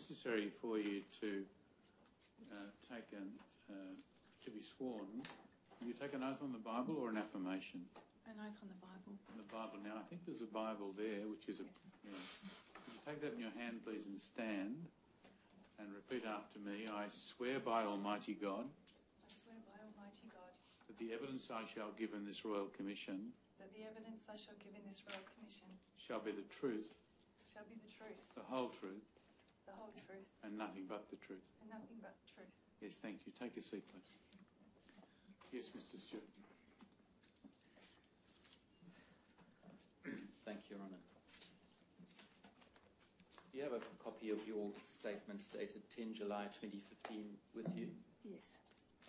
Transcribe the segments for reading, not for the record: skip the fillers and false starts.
necessary for you to to be sworn, will you take an oath on the Bible or an affirmation? An oath on the Bible. The Bible. Now, I think there's a Bible there, which is a... Yes. Could you take that in your hand, please, and stand and repeat after me. I swear by Almighty God I swear by Almighty God that the evidence I shall give in this Royal Commission that the evidence I shall give in this Royal Commission shall be the truth, shall be the truth, the whole truth, and nothing but the truth. nothing but the truth. Yes, thank you. Take a seat, please. Yes, Mr. Stewart. Thank you, Your Honour. Do you have a copy of your statement dated 10 July 2015 with you? Yes.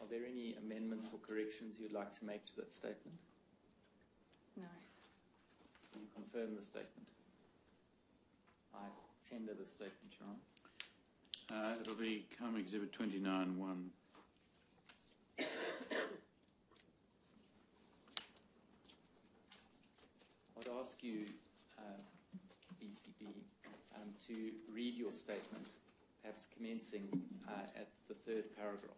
Are there any amendments or corrections you'd like to make to that statement? No. Can you confirm the statement? I tender the statement, Your Honour. It'll become Exhibit 29-1. I'd ask you, ECB, to read your statement, perhaps commencing at the third paragraph.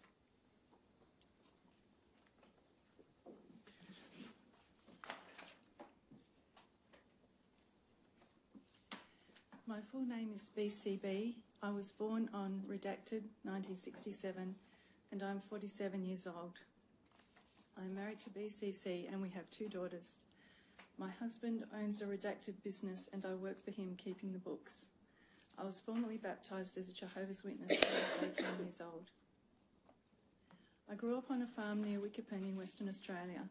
My full name is BCB. I was born on redacted 1967 and I'm 47 years old. I'm married to BCC and we have 2 daughters. My husband owns a redacted business and I work for him keeping the books. I was formally baptised as a Jehovah's Witness when I was 18 years old. I grew up on a farm near Wickerpen in Western Australia.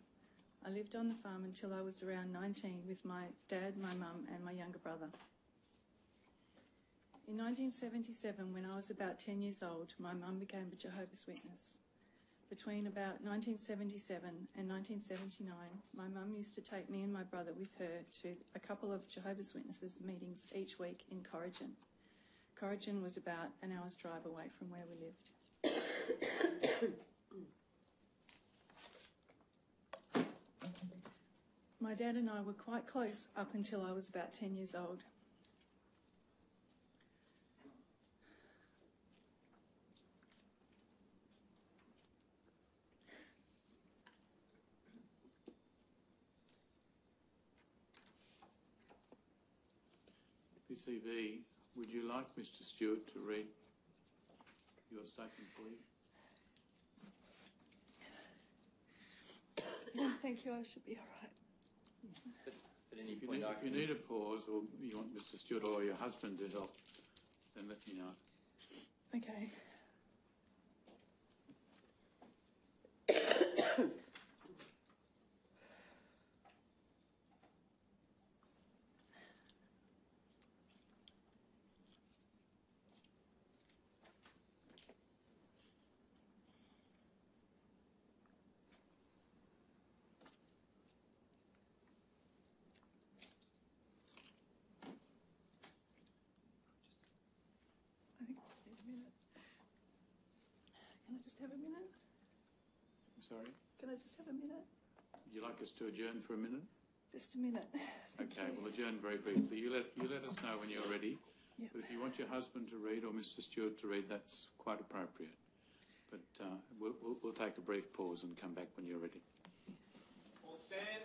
I lived on the farm until I was around 19 with my dad, my mum and my younger brother. In 1977, when I was about 10 years old, my mum became a Jehovah's Witness. Between about 1977 and 1979, my mum used to take me and my brother with her to a couple of Jehovah's Witnesses meetings each week in Corrigan. Corrigan was about an hour's drive away from where we lived. My dad and I were quite close up until I was about 10 years old. PCB, would you like Mr. Stewart to read your statement, please? Thank you, I should be all right. At any point, If you need a pause or you want Mr. Stewart or your husband to help, then let me know. Okay. Can I just have a minute? I'm sorry? Can I just have a minute? Would you like us to adjourn for a minute? Just a minute. Okay, we'll adjourn very briefly. You let us know when you're ready. Yep. But if you want your husband to read or Mr. Stewart to read, that's quite appropriate. But we'll take a brief pause and come back when you're ready. All stand.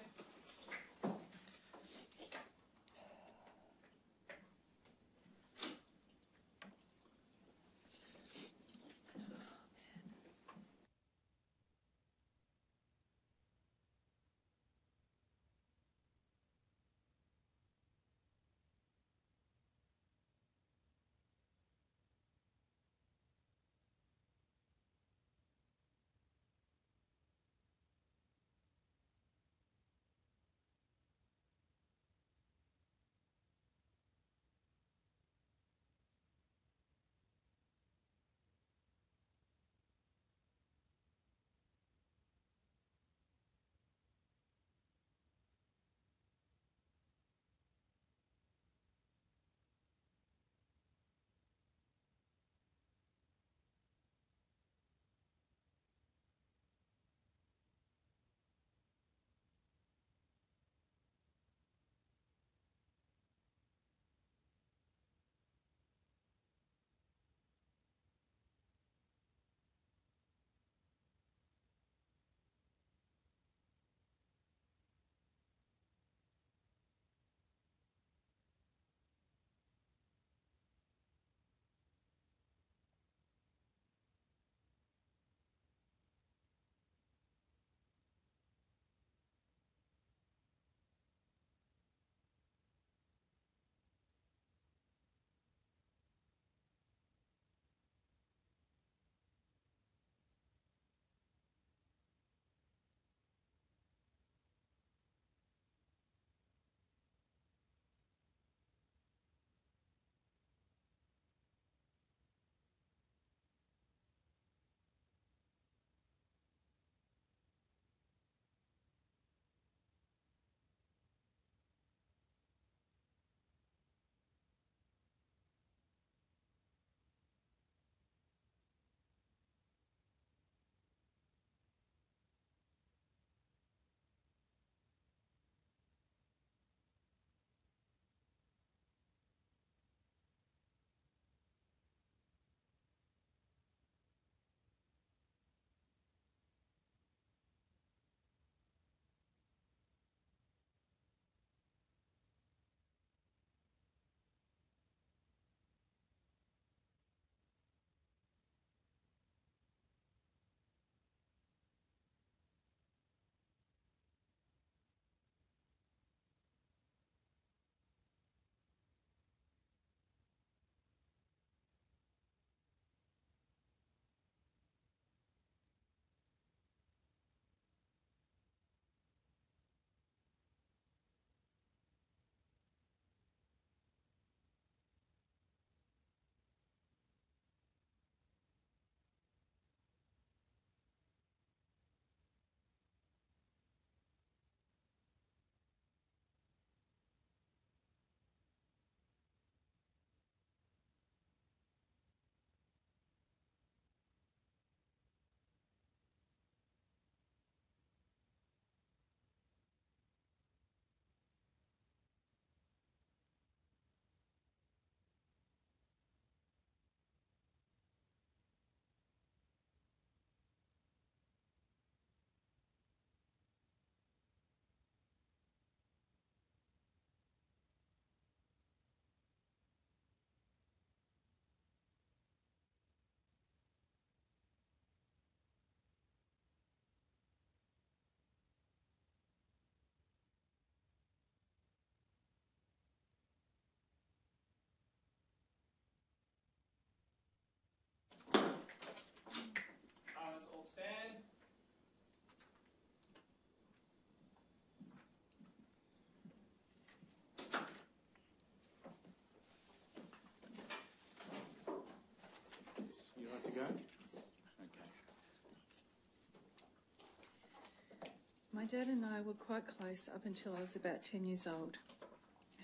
My dad and I were quite close up until I was about 10 years old.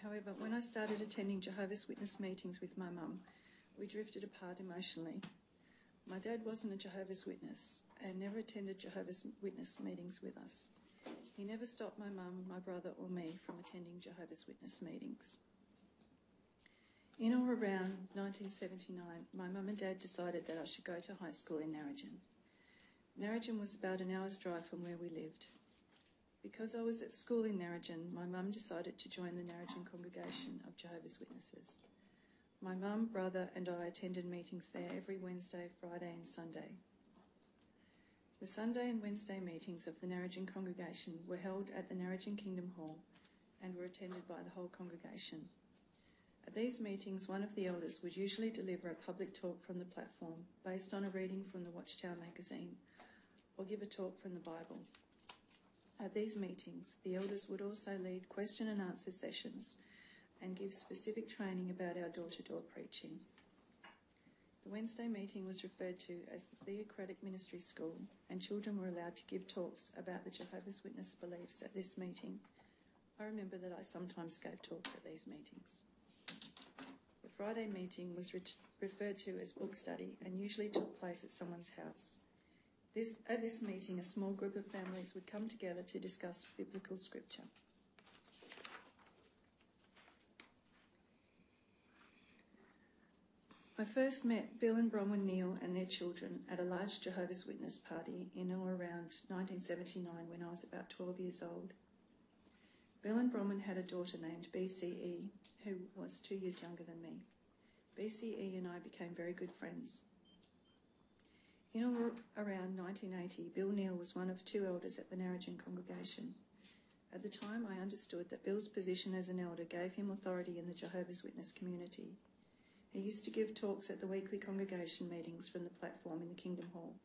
However, when I started attending Jehovah's Witness meetings with my mum, we drifted apart emotionally. My dad wasn't a Jehovah's Witness and never attended Jehovah's Witness meetings with us. He never stopped my mum, my brother or me from attending Jehovah's Witness meetings. In or around 1979, my mum and dad decided that I should go to high school in Narrogin. Narrogin was about an hour's drive from where we lived. Because I was at school in Narrogin, my mum decided to join the Narrogin congregation of Jehovah's Witnesses. My mum, brother and I attended meetings there every Wednesday, Friday and Sunday. The Sunday and Wednesday meetings of the Narrogin congregation were held at the Narrogin Kingdom Hall and were attended by the whole congregation. At these meetings, one of the elders would usually deliver a public talk from the platform based on a reading from the WatchTower magazine or give a talk from the Bible. At these meetings, the elders would also lead question and answer sessions and give specific training about our door-to-door preaching. The Wednesday meeting was referred to as the Theocratic Ministry School, and children were allowed to give talks about the Jehovah's Witness beliefs at this meeting. I remember that I sometimes gave talks at these meetings. The Friday meeting was referred to as book study and usually took place at someone's house. At this meeting, a small group of families would come together to discuss biblical scripture. I first met Bill and Bronwyn Neal and their children at a large Jehovah's Witness party in or around 1979 when I was about 12 years old. Bill and Bronwyn had a daughter named BCE, who was 2 years younger than me. BCE and I became very good friends. In or around 1980, Bill Neal was one of two elders at the Narrogin congregation. At the time, I understood that Bill's position as an elder gave him authority in the Jehovah's Witness community. He used to give talks at the weekly congregation meetings from the platform in the Kingdom Hall.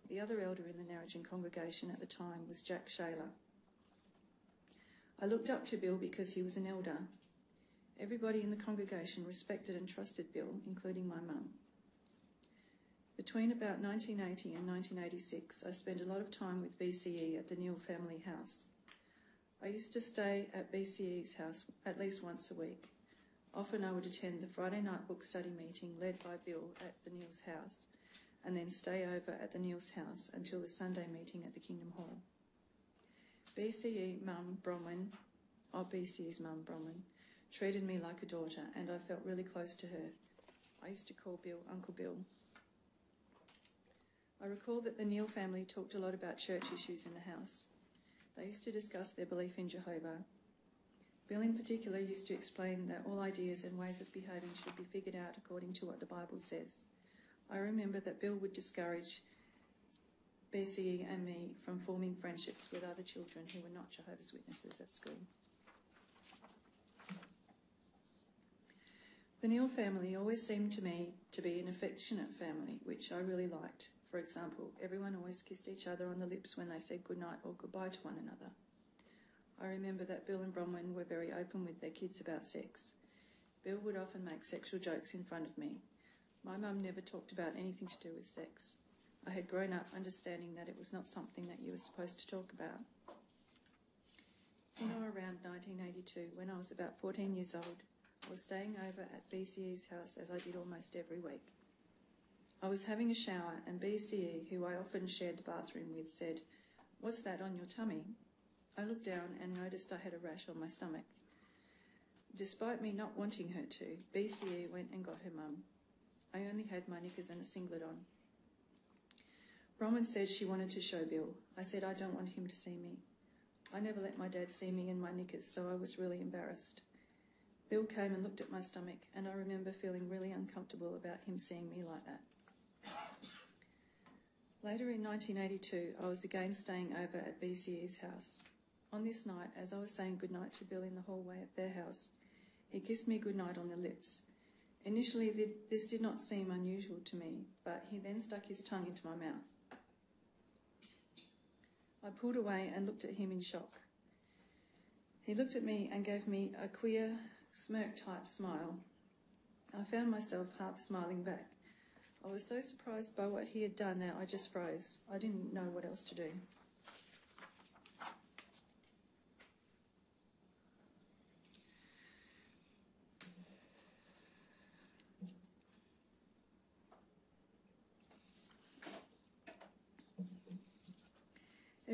The other elder in the Narrogin congregation at the time was Jack Shaler. I looked up to Bill because he was an elder. Everybody in the congregation respected and trusted Bill, including my mum. Between about 1980 and 1986, I spent a lot of time with BCE at the Neal family house. I used to stay at BCE's house at least once a week. Often I would attend the Friday night book study meeting led by Bill at the Neal's house, and then stay over at the Neal's house until the Sunday meeting at the Kingdom Hall. BCE's mum, Bronwyn, treated me like a daughter, and I felt really close to her. I used to call Bill Uncle Bill. I recall that the Neal family talked a lot about church issues in the house. They used to discuss their belief in Jehovah. Bill in particular used to explain that all ideas and ways of behaving should be figured out according to what the Bible says. I remember that Bill would discourage BCE and me from forming friendships with other children who were not Jehovah's Witnesses at school. The Neal family always seemed to me to be an affectionate family, which I really liked. For example, everyone always kissed each other on the lips when they said goodnight or goodbye to one another. I remember that Bill and Bronwyn were very open with their kids about sex. Bill would often make sexual jokes in front of me. My mum never talked about anything to do with sex. I had grown up understanding that it was not something that you were supposed to talk about. In or around 1982, when I was about 14 years old, I was staying over at BCE's house as I did almost every week. I was having a shower and BCE, who I often shared the bathroom with, said, "What's that on your tummy?" I looked down and noticed I had a rash on my stomach. Despite me not wanting her to, BCE went and got her mum. I only had my knickers and a singlet on. Bronwyn said she wanted to show Bill. I said I don't want him to see me. I never let my dad see me in my knickers, so I was really embarrassed. Bill came and looked at my stomach, and I remember feeling really uncomfortable about him seeing me like that. Later in 1982, I was again staying over at BCE's house. On this night, as I was saying goodnight to Bill in the hallway of their house, he kissed me goodnight on the lips. Initially, this did not seem unusual to me, but he then stuck his tongue into my mouth. I pulled away and looked at him in shock. He looked at me and gave me a queer, smirk-type smile. I found myself half smiling back. I was so surprised by what he had done that I just froze. I didn't know what else to do.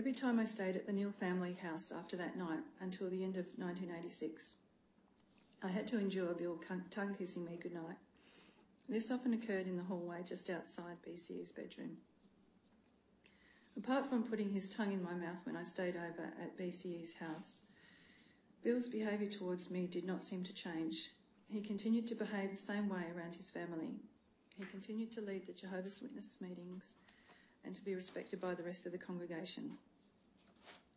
Every time I stayed at the Neal family house after that night until the end of 1986, I had to endure Bill tongue-kissing me goodnight. This often occurred in the hallway just outside BCE's bedroom. Apart from putting his tongue in my mouth when I stayed over at BCE's house, Bill's behaviour towards me did not seem to change. He continued to behave the same way around his family. He continued to lead the Jehovah's Witnesses meetings and to be respected by the rest of the congregation.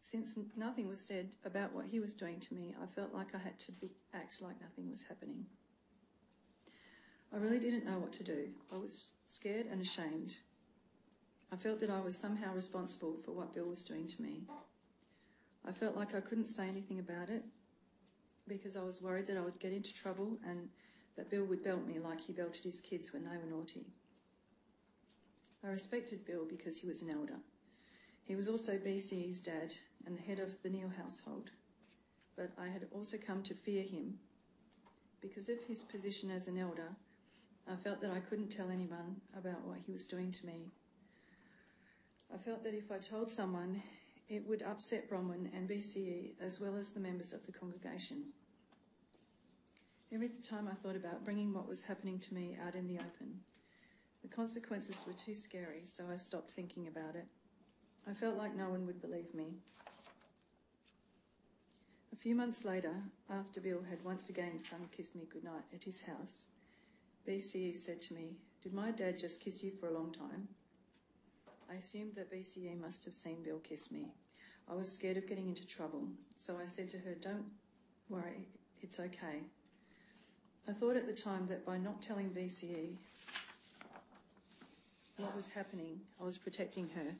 Since nothing was said about what he was doing to me, I felt like I had to act like nothing was happening. I really didn't know what to do. I was scared and ashamed. I felt that I was somehow responsible for what Bill was doing to me. I felt like I couldn't say anything about it because I was worried that I would get into trouble and that Bill would belt me like he belted his kids when they were naughty. I respected Bill because he was an elder. He was also BCE's dad and the head of the Neal household, but I had also come to fear him. Because of his position as an elder, I felt that I couldn't tell anyone about what he was doing to me. I felt that if I told someone, it would upset Bronwyn and BCE as well as the members of the congregation. Every time I thought about bringing what was happening to me out in the open, the consequences were too scary, so I stopped thinking about it. I felt like no one would believe me. A few months later, after Bill had once again tongue-kissed me goodnight at his house, BCE said to me, "Did my dad just kiss you for a long time?" I assumed that BCE must have seen Bill kiss me. I was scared of getting into trouble, so I said to her, "Don't worry, it's okay." I thought at the time that by not telling BCE what was happening, I was protecting her.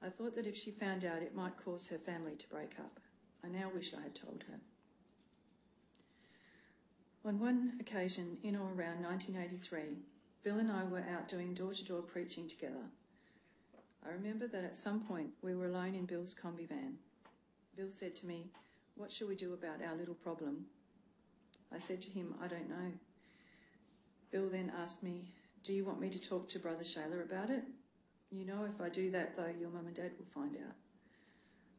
I thought that if she found out, it might cause her family to break up. I now wish I had told her. On one occasion, in or around 1983, Bill and I were out doing door-to-door preaching together. I remember that at some point we were alone in Bill's combi van. Bill said to me, "What shall we do about our little problem?" I said to him, "I don't know." Bill then asked me, "Do you want me to talk to Brother Shayla about it? You know, if I do that, though, your mum and dad will find out."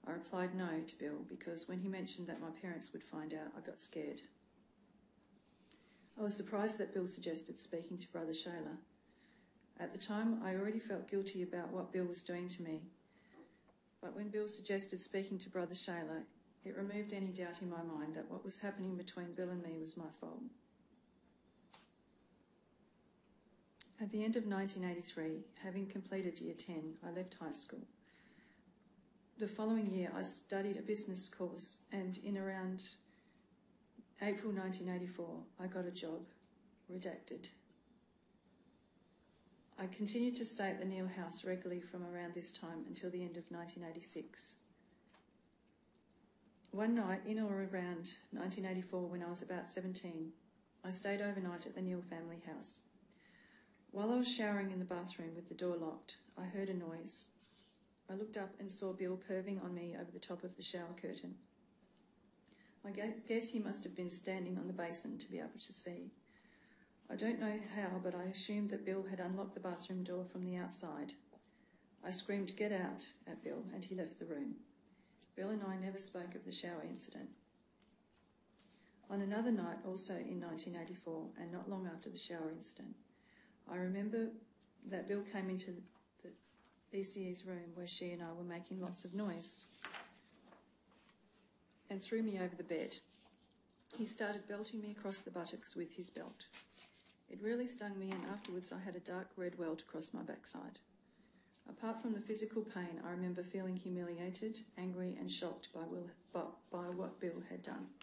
I replied no to Bill because when he mentioned that my parents would find out, I got scared. I was surprised that Bill suggested speaking to Brother Shayla. At the time, I already felt guilty about what Bill was doing to me. But when Bill suggested speaking to Brother Shayla, it removed any doubt in my mind that what was happening between Bill and me was my fault. At the end of 1983, having completed Year 10, I left high school. The following year, I studied a business course, and in around April 1984, I got a job, redacted. I continued to stay at the Neal house regularly from around this time until the end of 1986. One night, in or around 1984, when I was about 17, I stayed overnight at the Neal family house. While I was showering in the bathroom with the door locked, I heard a noise. I looked up and saw Bill perving on me over the top of the shower curtain. I guess he must have been standing on the basin to be able to see. I don't know how, but I assumed that Bill had unlocked the bathroom door from the outside. I screamed, "Get out," at Bill, and he left the room. Bill and I never spoke of the shower incident. On another night, also in 1984, and not long after the shower incident, I remember that Bill came into the BCE's room where she and I were making lots of noise and threw me over the bed. He started belting me across the buttocks with his belt. It really stung me, and afterwards I had a dark red welt across my backside. Apart from the physical pain, I remember feeling humiliated, angry and shocked by what Bill had done.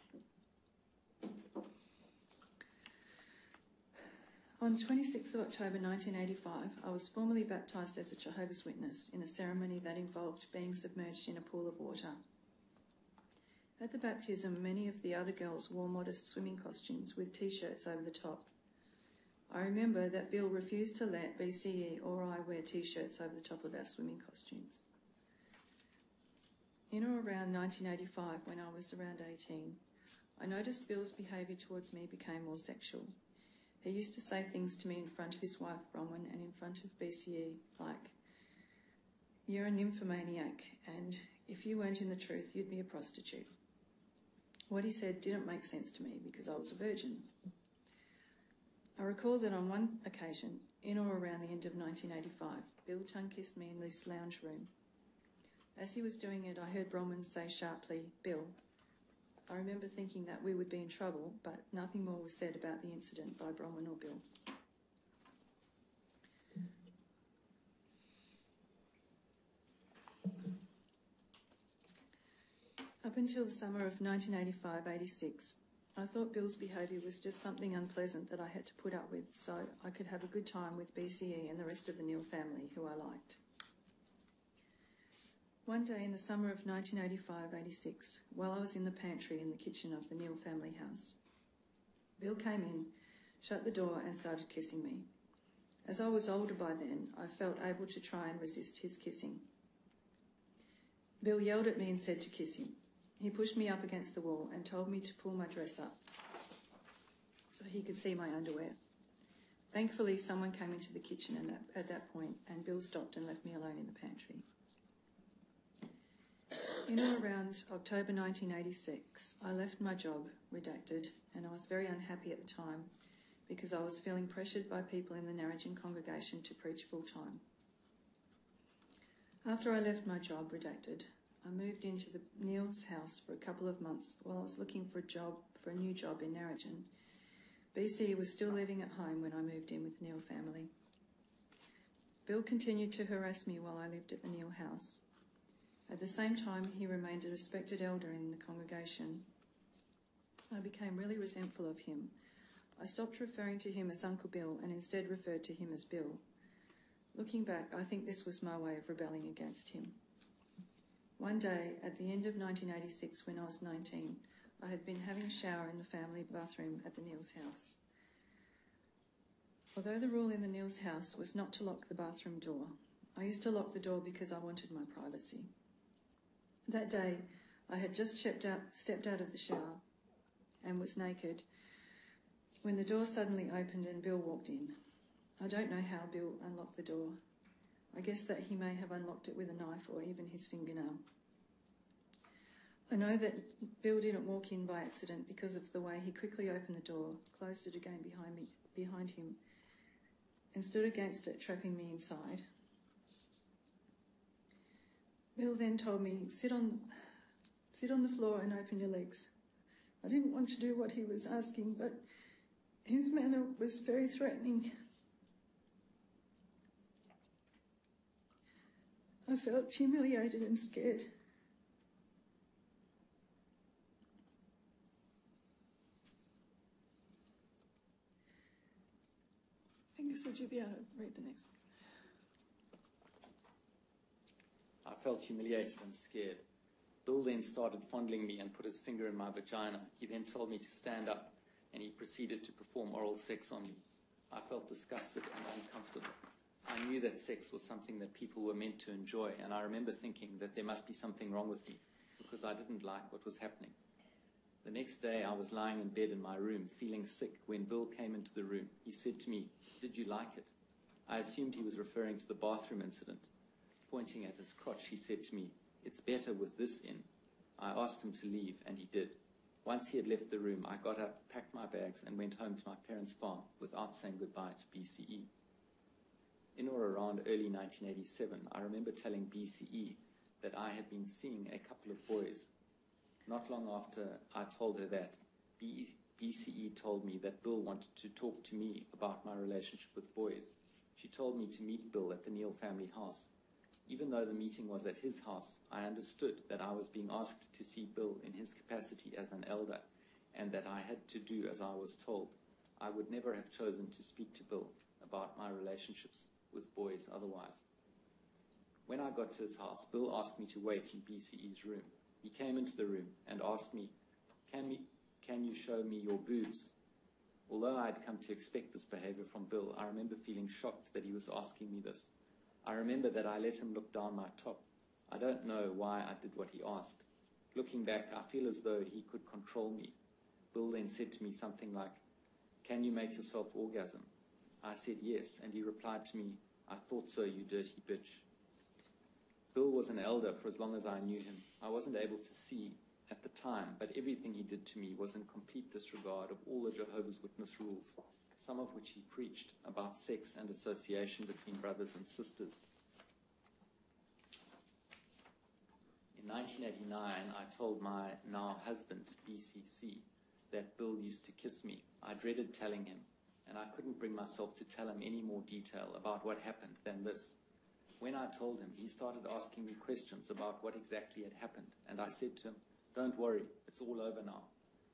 On 26th of October 1985, I was formally baptised as a Jehovah's Witness in a ceremony that involved being submerged in a pool of water. At the baptism, many of the other girls wore modest swimming costumes with T-shirts over the top. I remember that Bill refused to let BCE or I wear T-shirts over the top of our swimming costumes. In or around 1985, when I was around 18, I noticed Bill's behaviour towards me became more sexual. He used to say things to me in front of his wife, Bronwyn, and in front of BCE, like, "You're a nymphomaniac, and if you weren't in the truth, you'd be a prostitute." What he said didn't make sense to me because I was a virgin. I recall that on one occasion, in or around the end of 1985, Bill tongue-kissed me in this lounge room. As he was doing it, I heard Bronwyn say sharply, "Bill." I remember thinking that we would be in trouble, but nothing more was said about the incident by Bronwyn or Bill. Up until the summer of 1985-86, I thought Bill's behaviour was just something unpleasant that I had to put up with so I could have a good time with BCE and the rest of the Neal family, who I liked. One day in the summer of 1985-86, while I was in the pantry in the kitchen of the Neal family house, Bill came in, shut the door and started kissing me. As I was older by then, I felt able to try and resist his kissing. Bill yelled at me and said to kiss him. He pushed me up against the wall and told me to pull my dress up so he could see my underwear. Thankfully, someone came into the kitchen at that point, and Bill stopped and left me alone in the pantry. In or around October 1986, I left my job, redacted, and I was very unhappy at the time because I was feeling pressured by people in the Narrogin congregation to preach full-time. After I left my job, redacted, I moved into the Neal's house for a couple of months while I was looking for a new job in Narrogin. BC was still living at home when I moved in with the Neal family. Bill continued to harass me while I lived at the Neal house. At the same time, he remained a respected elder in the congregation. I became really resentful of him. I stopped referring to him as Uncle Bill and instead referred to him as Bill. Looking back, I think this was my way of rebelling against him. One day, at the end of 1986, when I was 19, I had been having a shower in the family bathroom at the Neal's house. Although the rule in the Neal's house was not to lock the bathroom door, I used to lock the door because I wanted my privacy. That day, I had just stepped out of the shower and was naked when the door suddenly opened and Bill walked in. I don't know how Bill unlocked the door. I guess that he may have unlocked it with a knife or even his fingernail. I know that Bill didn't walk in by accident because of the way he quickly opened the door, closed it again behind him, and stood against it, trapping me inside. Bill then told me, sit on the floor and open your legs. I didn't want to do what he was asking, but his manner was very threatening. I felt humiliated and scared. Angus, would you be able to read the next one? I felt humiliated and scared. Bill then started fondling me and put his finger in my vagina. He then told me to stand up, and he proceeded to perform oral sex on me. I felt disgusted and uncomfortable. I knew that sex was something that people were meant to enjoy, and I remember thinking that there must be something wrong with me because I didn't like what was happening. The next day, I was lying in bed in my room, feeling sick, when Bill came into the room. He said to me, "Did you like it?" I assumed he was referring to the bathroom incident. Pointing at his crotch, he said to me, "It's better with this in." I asked him to leave, and he did. Once he had left the room, I got up, packed my bags, and went home to my parents' farm without saying goodbye to BCE. In or around early 1987, I remember telling BCE that I had been seeing a couple of boys. Not long after I told her that, BCE told me that Bill wanted to talk to me about my relationship with boys. She told me to meet Bill at the Neal family house. Even though the meeting was at his house, I understood that I was being asked to see Bill in his capacity as an elder, and that I had to do as I was told. I would never have chosen to speak to Bill about my relationships with boys otherwise. When I got to his house, Bill asked me to wait in BCE's room. He came into the room and asked me, can you show me your boobs? Although I had come to expect this behavior from Bill, I remember feeling shocked that he was asking me this. I remember that I let him look down my top. I don't know why I did what he asked. Looking back, I feel as though he could control me. Bill then said to me something like, "Can you make yourself orgasm?" I said yes, and he replied to me, "I thought so, you dirty bitch." Bill was an elder for as long as I knew him. I wasn't able to see at the time, but everything he did to me was in complete disregard of all the Jehovah's Witness rules, some of which he preached about sex and association between brothers and sisters. In 1989, I told my now husband, BCC, that Bill used to kiss me. I dreaded telling him, and I couldn't bring myself to tell him any more detail about what happened than this. When I told him, he started asking me questions about what exactly had happened, and I said to him, "Don't worry, it's all over now."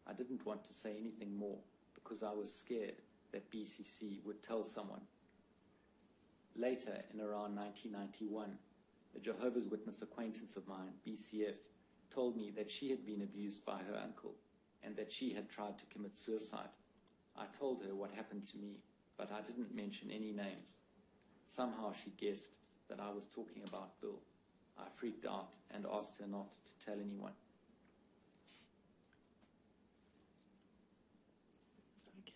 I didn't want to say anything more because I was scared that BCC would tell someone. Later, in around 1991, a Jehovah's Witness acquaintance of mine, BCF, told me that she had been abused by her uncle and that she had tried to commit suicide. I told her what happened to me, but I didn't mention any names. Somehow she guessed that I was talking about Bill. I freaked out and asked her not to tell anyone. Okay.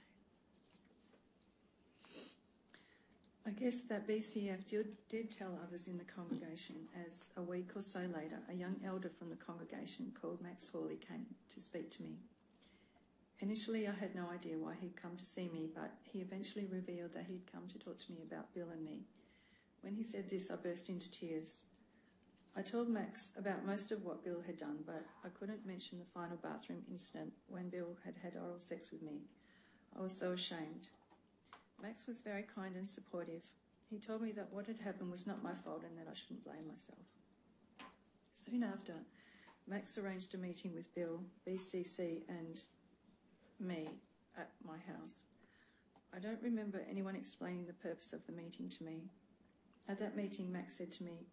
I guess that BCF did tell others in the congregation, as a week or so later, a young elder from the congregation called Max Hawley came to speak to me. Initially, I had no idea why he'd come to see me, but he eventually revealed that he'd come to talk to me about Bill and me. When he said this, I burst into tears. I told Max about most of what Bill had done, but I couldn't mention the final bathroom incident when Bill had had oral sex with me. I was so ashamed. Max was very kind and supportive. He told me that what had happened was not my fault and that I shouldn't blame myself. Soon after, Max arranged a meeting with Bill, BCC and me at my house. I don't remember anyone explaining the purpose of the meeting to me. At that meeting, Max said to me,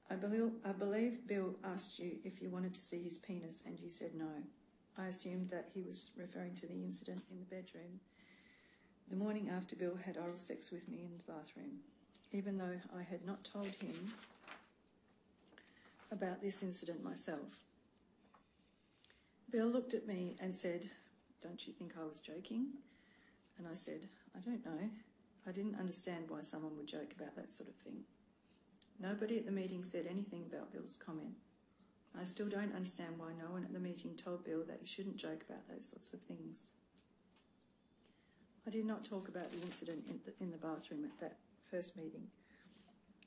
I believe Bill asked you if you wanted to see his penis and you said no. I assumed that he was referring to the incident in the bedroom the morning after Bill had oral sex with me in the bathroom, even though I had not told him about this incident myself. Bill looked at me and said, "Don't you think I was joking?" And I said, "I don't know. I didn't understand why someone would joke about that sort of thing." Nobody at the meeting said anything about Bill's comment. I still don't understand why no one at the meeting told Bill that he shouldn't joke about those sorts of things. I did not talk about the incident in the bathroom at that first meeting.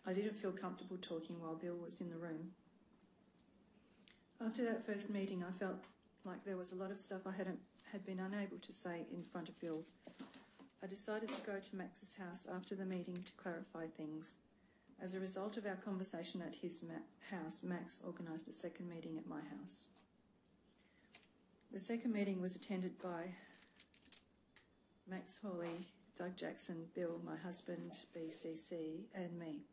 I didn't feel comfortable talking while Bill was in the room. After that first meeting, I felt like there was a lot of stuff I had been unable to say in front of Bill. I decided to go to Max's house after the meeting to clarify things. As a result of our conversation at his house, Max organised a second meeting at my house. The second meeting was attended by Max Hawley, Doug Jackson, Bill, my husband, BCC, and me.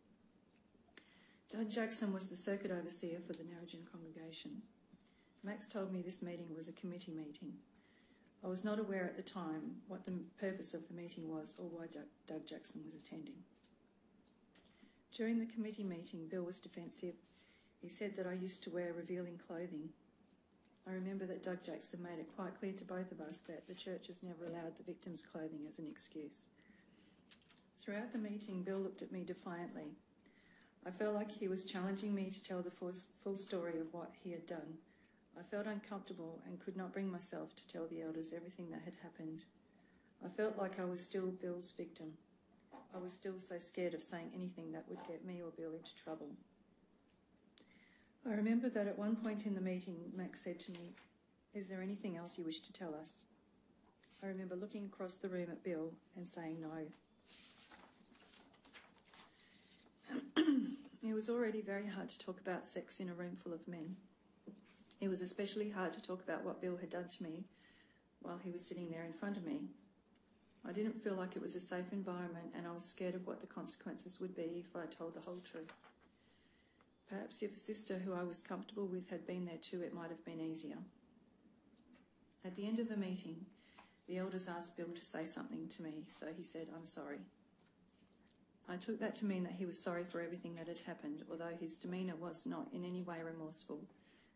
Doug Jackson was the circuit overseer for the Narrogin congregation. Max told me this meeting was a committee meeting. I was not aware at the time what the purpose of the meeting was or why Doug Jackson was attending. During the committee meeting, Bill was defensive. He said that I used to wear revealing clothing. I remember that Doug Jackson made it quite clear to both of us that the church has never allowed the victim's clothing as an excuse. Throughout the meeting, Bill looked at me defiantly. I felt like he was challenging me to tell the full story of what he had done. I felt uncomfortable and could not bring myself to tell the elders everything that had happened. I felt like I was still Bill's victim. I was still so scared of saying anything that would get me or Bill into trouble. I remember that at one point in the meeting, Max said to me, "Is there anything else you wish to tell us?" I remember looking across the room at Bill and saying no. It was already very hard to talk about sex in a room full of men. It was especially hard to talk about what Bill had done to me while he was sitting there in front of me. I didn't feel like it was a safe environment, and I was scared of what the consequences would be if I told the whole truth. Perhaps if a sister who I was comfortable with had been there too, it might have been easier. At the end of the meeting, the elders asked Bill to say something to me, so he said, "I'm sorry." I took that to mean that he was sorry for everything that had happened, although his demeanour was not in any way remorseful,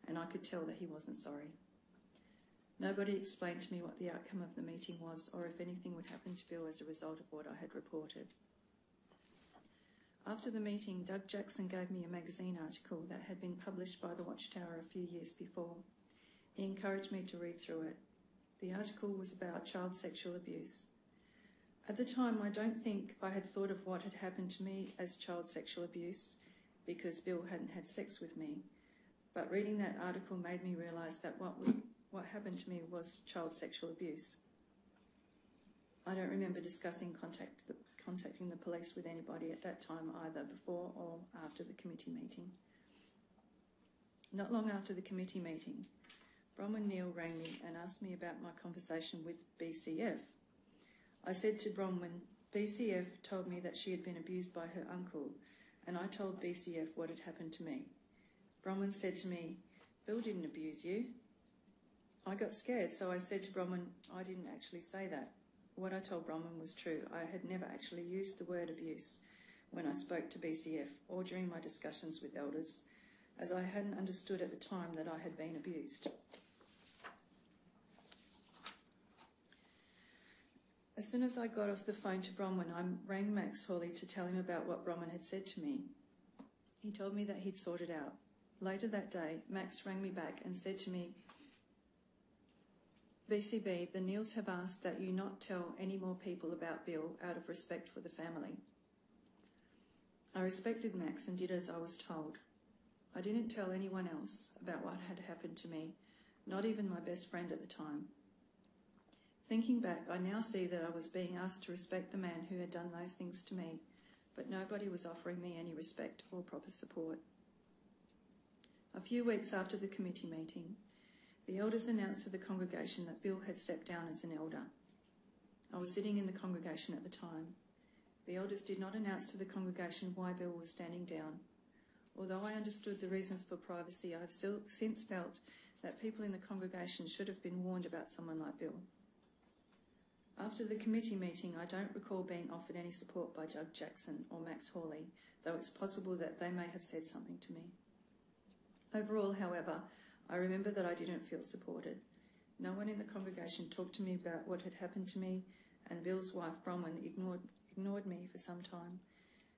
and I could tell that he wasn't sorry. Nobody explained to me what the outcome of the meeting was or if anything would happen to Bill as a result of what I had reported. After the meeting, Doug Jackson gave me a magazine article that had been published by the WatchTower a few years before. He encouraged me to read through it. The article was about child sexual abuse. At the time, I don't think I had thought of what had happened to me as child sexual abuse because Bill hadn't had sex with me. But reading that article made me realise that what happened to me was child sexual abuse. I don't remember discussing contacting the police with anybody at that time either, before or after the committee meeting. Not long after the committee meeting, Bronwyn Neal rang me and asked me about my conversation with BCF. I said to Bronwyn, BCF told me that she had been abused by her uncle, and I told BCF what had happened to me. Bronwyn said to me, Bill didn't abuse you. I got scared, so I said to Bronwyn, I didn't actually say that. What I told Bronwyn was true. I had never actually used the word abuse when I spoke to BCF or during my discussions with elders, as I hadn't understood at the time that I had been abused. As soon as I got off the phone to Bronwyn, I rang Max Hawley to tell him about what Bronwyn had said to me. He told me that he'd sorted out. Later that day, Max rang me back and said to me, BCB, the Neals have asked that you not tell any more people about Bill out of respect for the family. I respected Max and did as I was told. I didn't tell anyone else about what had happened to me, not even my best friend at the time. Thinking back, I now see that I was being asked to respect the man who had done those things to me, but nobody was offering me any respect or proper support. A few weeks after the committee meeting, the elders announced to the congregation that Bill had stepped down as an elder. I was sitting in the congregation at the time. The elders did not announce to the congregation why Bill was standing down. Although I understood the reasons for privacy, I have since felt that people in the congregation should have been warned about someone like Bill. After the committee meeting, I don't recall being offered any support by Doug Jackson or Max Hawley, though it's possible that they may have said something to me. Overall, however, I remember that I didn't feel supported. No one in the congregation talked to me about what had happened to me, and Bill's wife, Bronwyn, ignored me for some time.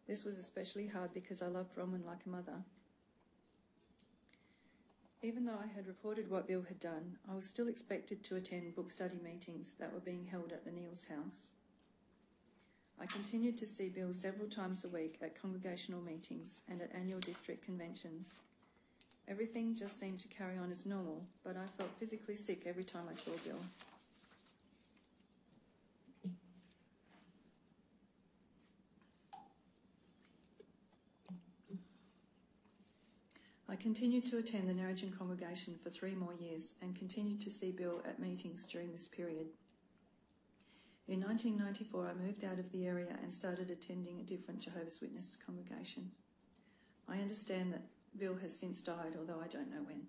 This was especially hard because I loved Bronwyn like a mother. Even though I had reported what Bill had done, I was still expected to attend book study meetings that were being held at the Neals' house. I continued to see Bill several times a week at congregational meetings and at annual district conventions. Everything just seemed to carry on as normal, but I felt physically sick every time I saw Bill. I continued to attend the Narrogin congregation for 3 more years and continued to see Bill at meetings during this period. In 1994, I moved out of the area and started attending a different Jehovah's Witnesses congregation. I understand that Bill has since died, although I don't know when.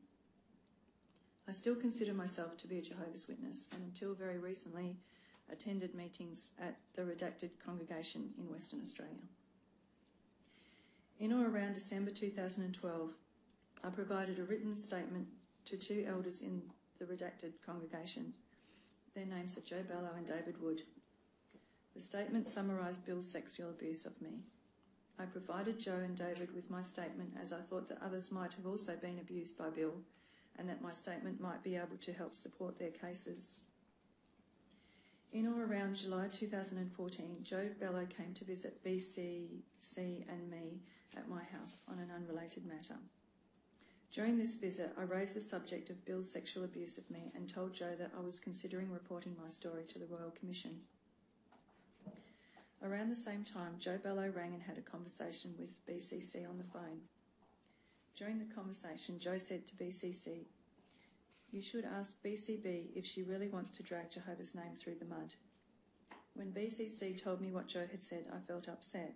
I still consider myself to be a Jehovah's Witness and until very recently attended meetings at the Redacted congregation in Western Australia. In or around December 2012, I provided a written statement to 2 elders in the Redacted congregation. Their names are Joe Bellow and David Wood. The statement summarised Bill's sexual abuse of me. I provided Joe and David with my statement as I thought that others might have also been abused by Bill and that my statement might be able to help support their cases. In or around July 2014, Joe Bellow came to visit BCC and me at my house on an unrelated matter. During this visit, I raised the subject of Bill's sexual abuse of me and told Joe that I was considering reporting my story to the Royal Commission. Around the same time, Joe Bellow rang and had a conversation with BCC on the phone. During the conversation, Joe said to BCC, "You should ask BCB if she really wants to drag Jehovah's name through the mud." When BCC told me what Joe had said, I felt upset.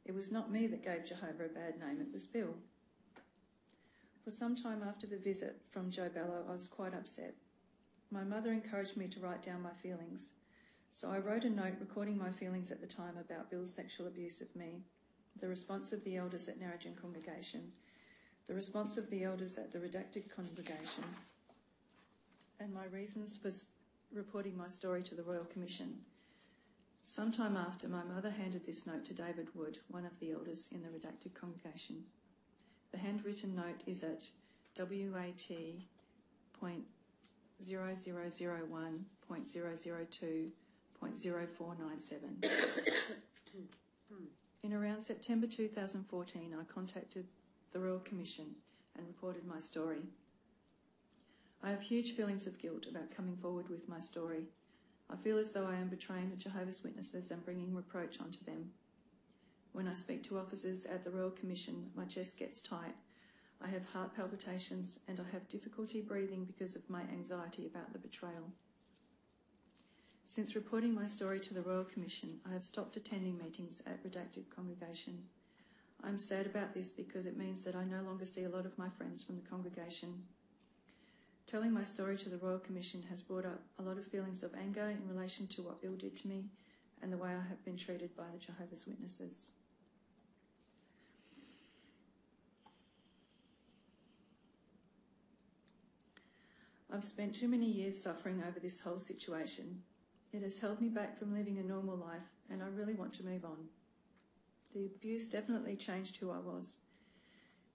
It was not me that gave Jehovah a bad name, it was Bill. For some time after the visit from Joe Bellow, I was quite upset. My mother encouraged me to write down my feelings, so I wrote a note recording my feelings at the time about Bill's sexual abuse of me, the response of the elders at Narrogin congregation, the response of the elders at the Redacted congregation, and my reasons for reporting my story to the Royal Commission. Sometime after, my mother handed this note to David Wood, one of the elders in the redacted congregation. The handwritten note is at WAT.0001.002.0497. In around September 2014, I contacted the Royal Commission and reported my story. I have huge feelings of guilt about coming forward with my story. I feel as though I am betraying the Jehovah's Witnesses and bringing reproach onto them. When I speak to officers at the Royal Commission, my chest gets tight. I have heart palpitations and I have difficulty breathing because of my anxiety about the betrayal. Since reporting my story to the Royal Commission, I have stopped attending meetings at redacted congregation. I am sad about this because it means that I no longer see a lot of my friends from the congregation. Telling my story to the Royal Commission has brought up a lot of feelings of anger in relation to what Bill did to me and the way I have been treated by the Jehovah's Witnesses. I've spent too many years suffering over this whole situation. It has held me back from living a normal life, and I really want to move on. The abuse definitely changed who I was.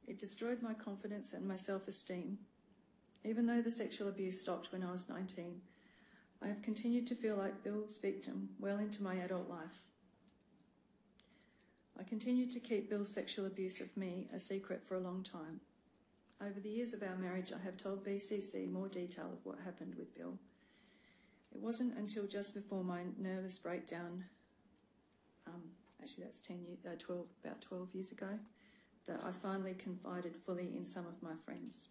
It destroyed my confidence and my self-esteem. Even though the sexual abuse stopped when I was 19, I have continued to feel like Bill's victim well into my adult life. I continued to keep Bill's sexual abuse of me a secret for a long time. Over the years of our marriage, I have told BCC more detail of what happened with Bill. It wasn't until just before my nervous breakdown, actually that's about 12 years ago, that I finally confided fully in some of my friends.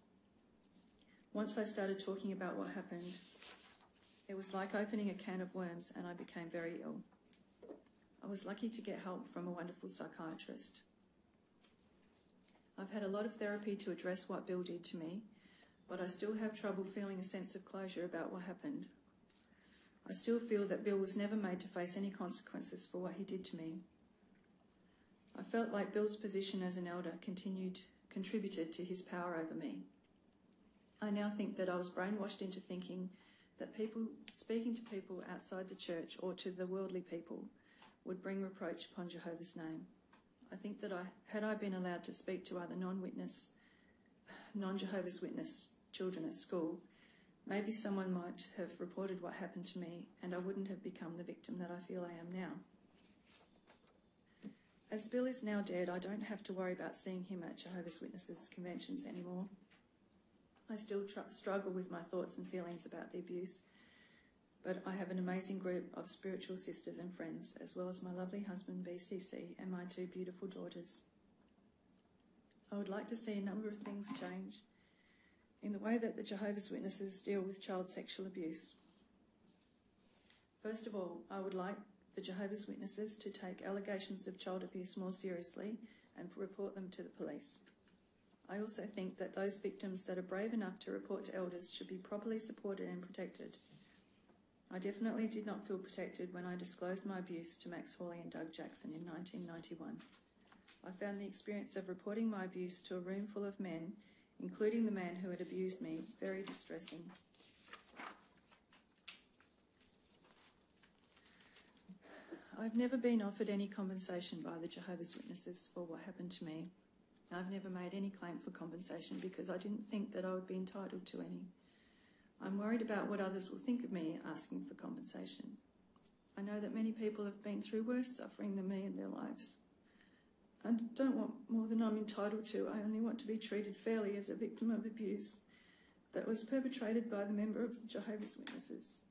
Once I started talking about what happened, it was like opening a can of worms and I became very ill. I was lucky to get help from a wonderful psychiatrist. I've had a lot of therapy to address what Bill did to me, but I still have trouble feeling a sense of closure about what happened. I still feel that Bill was never made to face any consequences for what he did to me. I felt like Bill's position as an elder contributed to his power over me. I now think that I was brainwashed into thinking that speaking to people outside the church or to the worldly people would bring reproach upon Jehovah's name. I think that had I been allowed to speak to other non-Jehovah's Witness children at school, maybe someone might have reported what happened to me and I wouldn't have become the victim that I feel I am now. As Bill is now dead, I don't have to worry about seeing him at Jehovah's Witnesses conventions anymore. I still struggle with my thoughts and feelings about the abuse, but I have an amazing group of spiritual sisters and friends, as well as my lovely husband, BCC, and my two beautiful daughters. I would like to see a number of things change in the way that the Jehovah's Witnesses deal with child sexual abuse. First of all, I would like the Jehovah's Witnesses to take allegations of child abuse more seriously and report them to the police. I also think that those victims that are brave enough to report to elders should be properly supported and protected. I definitely did not feel protected when I disclosed my abuse to Max Hawley and Doug Jackson in 1991. I found the experience of reporting my abuse to a room full of men, including the man who had abused me, very distressing. I've never been offered any compensation by the Jehovah's Witnesses for what happened to me. I've never made any claim for compensation because I didn't think that I would be entitled to any. I'm worried about what others will think of me asking for compensation. I know that many people have been through worse suffering than me in their lives. I don't want more than I'm entitled to. I only want to be treated fairly as a victim of abuse that was perpetrated by the member of the Jehovah's Witnesses.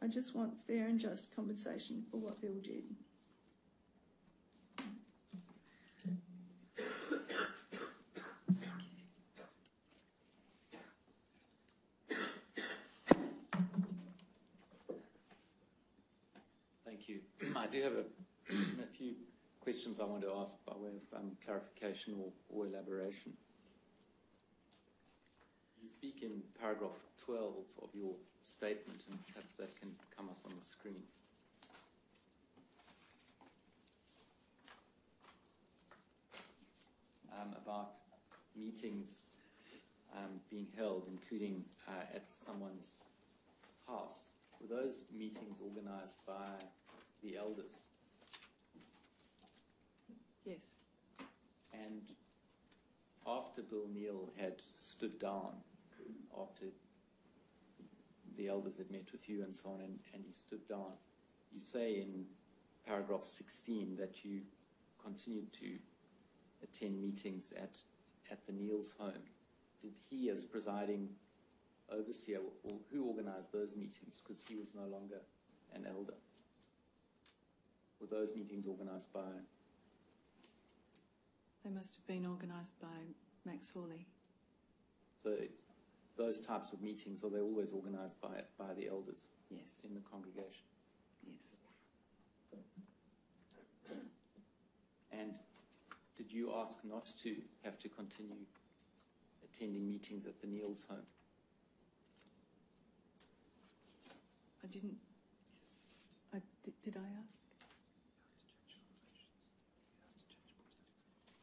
I just want fair and just compensation for what Bill did. Thank you. I do have a few questions I want to ask by way of clarification or elaboration. You speak in paragraph 12 of your statement, and perhaps that can come up on the screen. About meetings being held, including at someone's house. Were those meetings organized by the elders. Yes. And after Bill Neal had stood down, after the elders had met with you and so on, and he stood down, you say in paragraph 16 that you continued to attend meetings at the Neal's home. Did he, as presiding overseer, or who organized those meetings? Because he was no longer an elder. Were those meetings organized by? They must have been organised by Max Hawley. So those types of meetings, are they always organized by the elders? Yes. In the congregation? Yes. And did you ask not to have to continue attending meetings at the Neal's home? I didn't. Did I ask?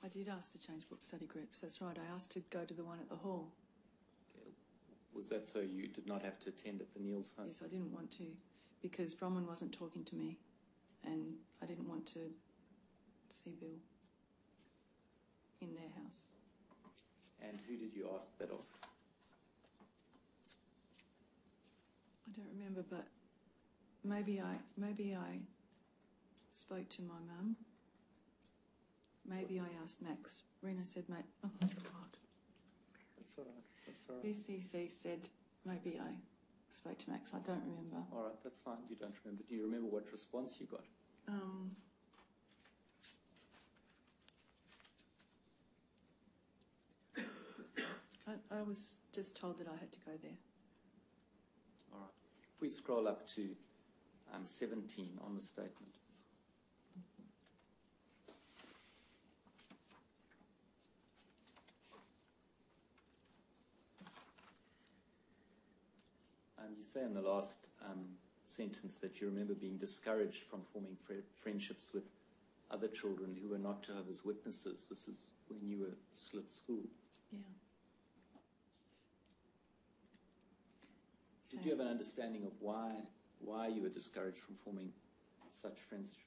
I did ask to change book study groups. That's right. I asked to go to the one at the hall. Okay. Was that so you did not have to attend at the Neal's home? Yes, I didn't want to, because Bronwyn wasn't talking to me, and I didn't want to see Bill in their house. And who did you ask that of? I don't remember, but maybe I spoke to my mum. Maybe I asked Max. Rena said, "Mate, oh my God." That's all right. That's all right. BCC said maybe I spoke to Max. I don't remember. All right, that's fine. You don't remember. Do you remember what response you got? I was just told that I had to go there. All right. If we scroll up to 17 on the statement. You say in the last sentence that you remember being discouraged from forming friendships with other children who were not Jehovah's Witnesses. This is when you were still at school. Yeah. Did you have an understanding of why you were discouraged from forming such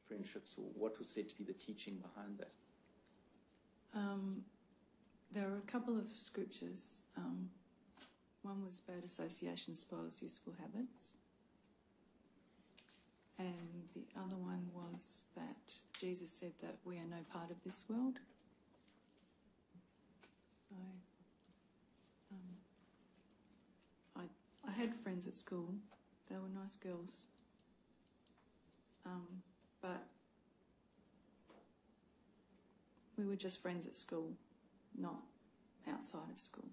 friendships, or what was said to be the teaching behind that? There are a couple of scriptures. One was bad association spoils useful habits. And the other one was that Jesus said that we are no part of this world. So, I had friends at school. They were nice girls. But we were just friends at school, not outside of school.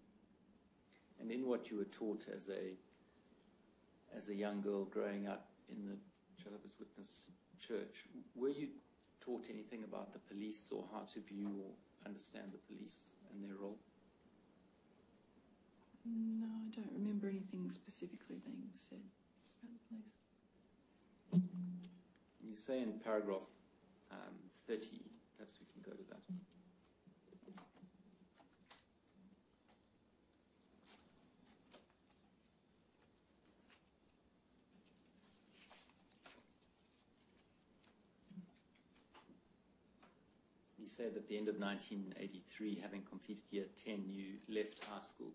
And in what you were taught as a young girl growing up in the Jehovah's Witness church, were you taught anything about the police or how to view or understand the police and their role? No, I don't remember anything specifically being said about the police. You say in paragraph 30, perhaps we can go to that. You said at the end of 1983, having completed year 10, you left high school.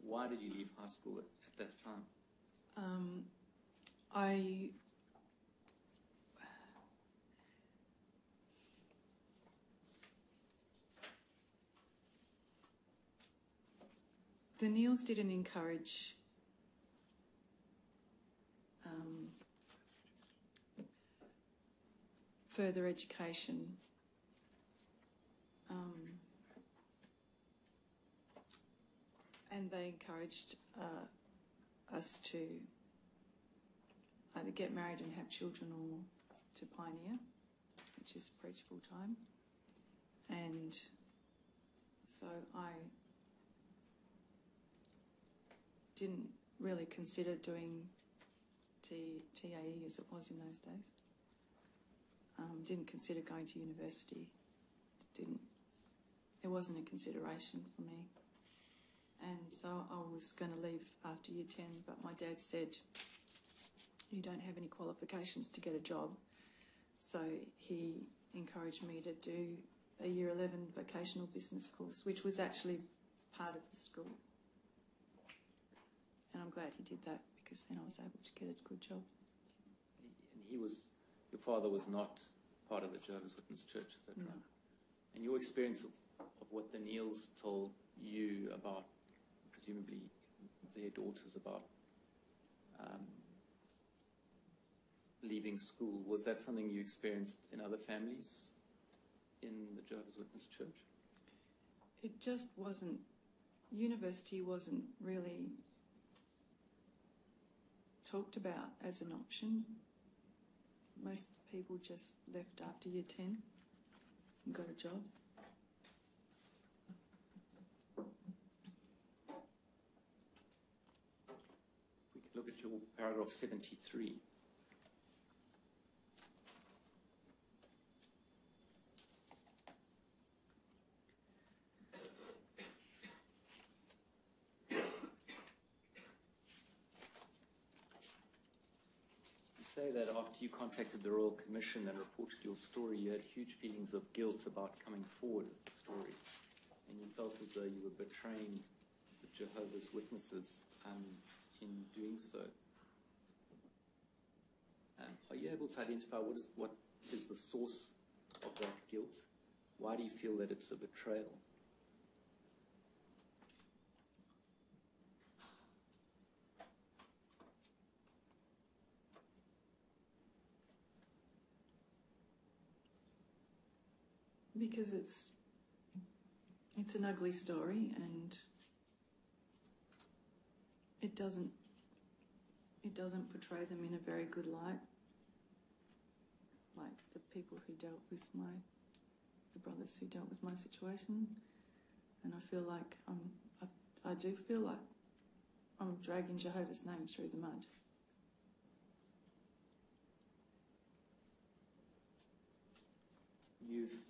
Why did you leave high school at that time? The Neals didn't encourage further education. And they encouraged us to either get married and have children or to pioneer, which is preach full time. And so I didn't really consider doing TAE as it was in those days. Didn't consider going to university. It wasn't a consideration for me. And so I was going to leave after year 10, but my dad said, "You don't have any qualifications to get a job, So he encouraged me to do a Year 11 vocational business course, which was actually part of the school. And I'm glad he did that, because then I was able to get a good job. And your father was not part of the Jehovah's Witness Church, is that No. right? And your experience of what the Neils told you about, presumably their daughters, about leaving school, was that something you experienced in other families in the Jehovah's Witness Church? It just wasn't, university wasn't really talked about as an option. Most people just left after year 10 and got a job. We could look at your paragraph 73. Say that after you contacted the Royal Commission and reported your story, you had huge feelings of guilt about coming forward with the story, and you felt as though you were betraying the Jehovah's Witnesses in doing so. Are you able to identify what is the source of that guilt? Why do you feel that it's a betrayal? Because it's an ugly story, and it doesn't portray them in a very good light, like the people who dealt with the brothers who dealt with my situation. And I feel like I do feel like I'm dragging Jehovah's name through the mud. You've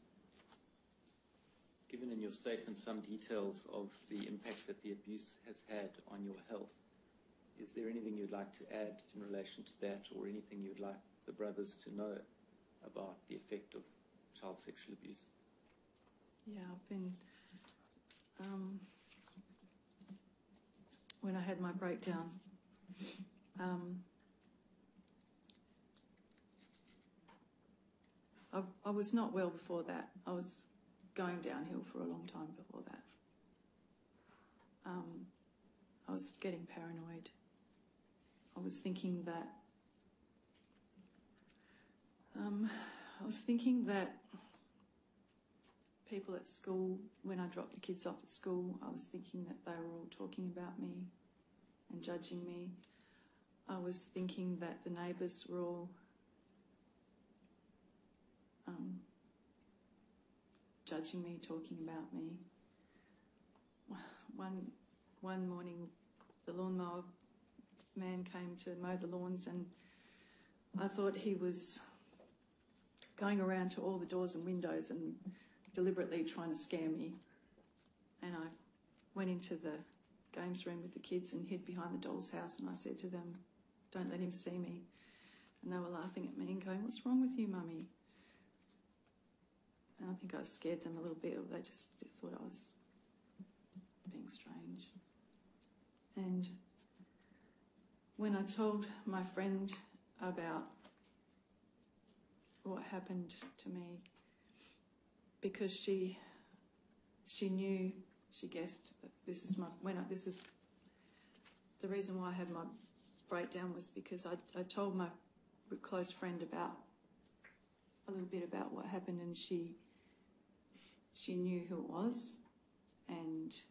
given in your statement some details of the impact that the abuse has had on your health. Is there anything you'd like to add in relation to that, or anything you'd like the brothers to know about the effect of child sexual abuse? Yeah, I've been... when I had my breakdown, I was not well before that. I was going downhill for a long time before that. I was getting paranoid. I was thinking that people at school, when I dropped the kids off at school, I was thinking that they were all talking about me and judging me. I was thinking that the neighbours were all judging me, talking about me. One morning, the lawnmower man came to mow the lawns, and I thought he was going around to all the doors and windows and deliberately trying to scare me. And I went into the games room with the kids and hid behind the doll's house, and I said to them, "Don't let him see me." And they were laughing at me and going, "What's wrong with you, Mummy?" And I think I scared them a little bit, or they just thought I was being strange. And when I told my friend about what happened to me, because she knew, she guessed that this is the reason why I had my breakdown, was because I told my close friend about a little bit about what happened, and she knew who it was, and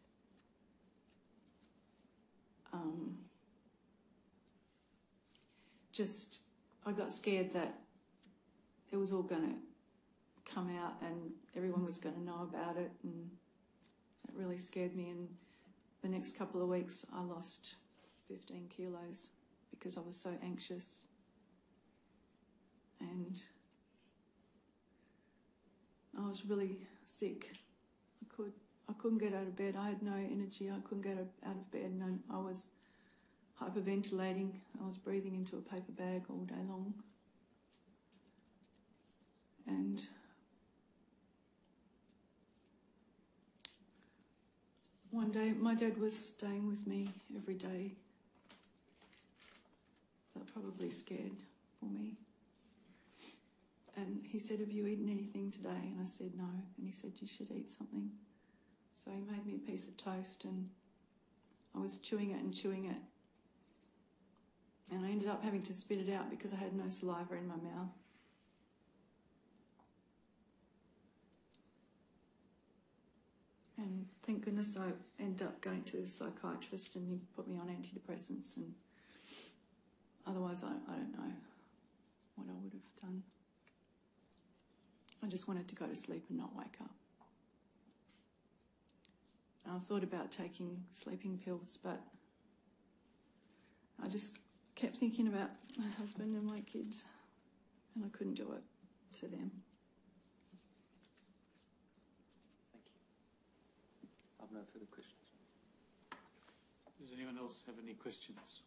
just I got scared that it was all going to come out and everyone was going to know about it, and it really scared me. And the next couple of weeks I lost 15 kilos because I was so anxious, and I was really sick. I couldn't get out of bed. I had no energy. I couldn't get out of bed, and I was hyperventilating. I was breathing into a paper bag all day long. And one day, my dad was staying with me every day. They were probably scared for me. And he said, "Have you eaten anything today?" And I said, "No." And he said, "You should eat something." So he made me a piece of toast, and I was chewing it and chewing it. And I ended up having to spit it out because I had no saliva in my mouth. And thank goodness I ended up going to the psychiatrist, and he put me on antidepressants, and otherwise I don't know what I would have done. I just wanted to go to sleep and not wake up. I thought about taking sleeping pills, but I just kept thinking about my husband and my kids, and I couldn't do it to them. Thank you. I have no further questions. Does anyone else have any questions?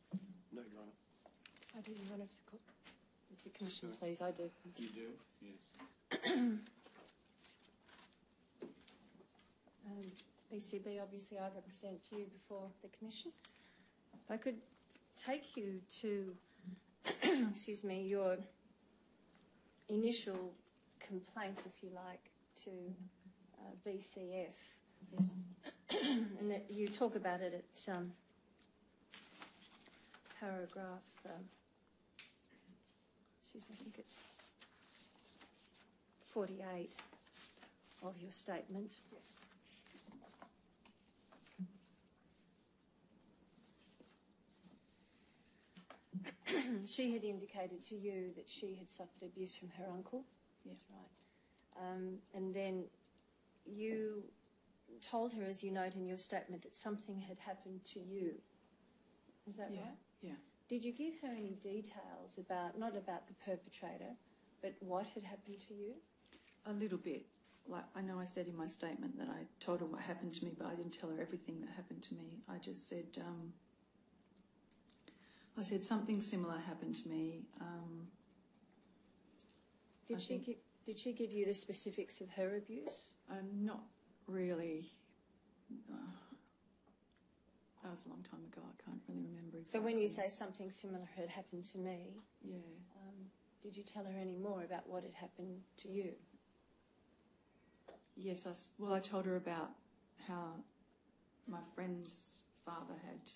No, Your Honour. I do, Your Honour, if the Commission, please. I do. You do? Yes. BCB, obviously I represent you before the Commission. If I could take you to, excuse me, your initial complaint, if you like, to BCF. Yes. And that you talk about it at paragraph, excuse me, I think it's 48 of your statement. She had indicated to you that she had suffered abuse from her uncle. Yes. That's right. And then you told her, as you note in your statement, that something had happened to you. Is that right? Yeah. Did you give her any details about, not about the perpetrator, but what had happened to you? A little bit. Like, I know I said in my statement that I told her what happened to me, but I didn't tell her everything that happened to me. I just said, something similar happened to me. Did she give you the specifics of her abuse? Not really. That was a long time ago. I can't really remember exactly. So when you say something similar had happened to me, yeah, did you tell her any more about what had happened to you? yes, I told her about how my friend's father had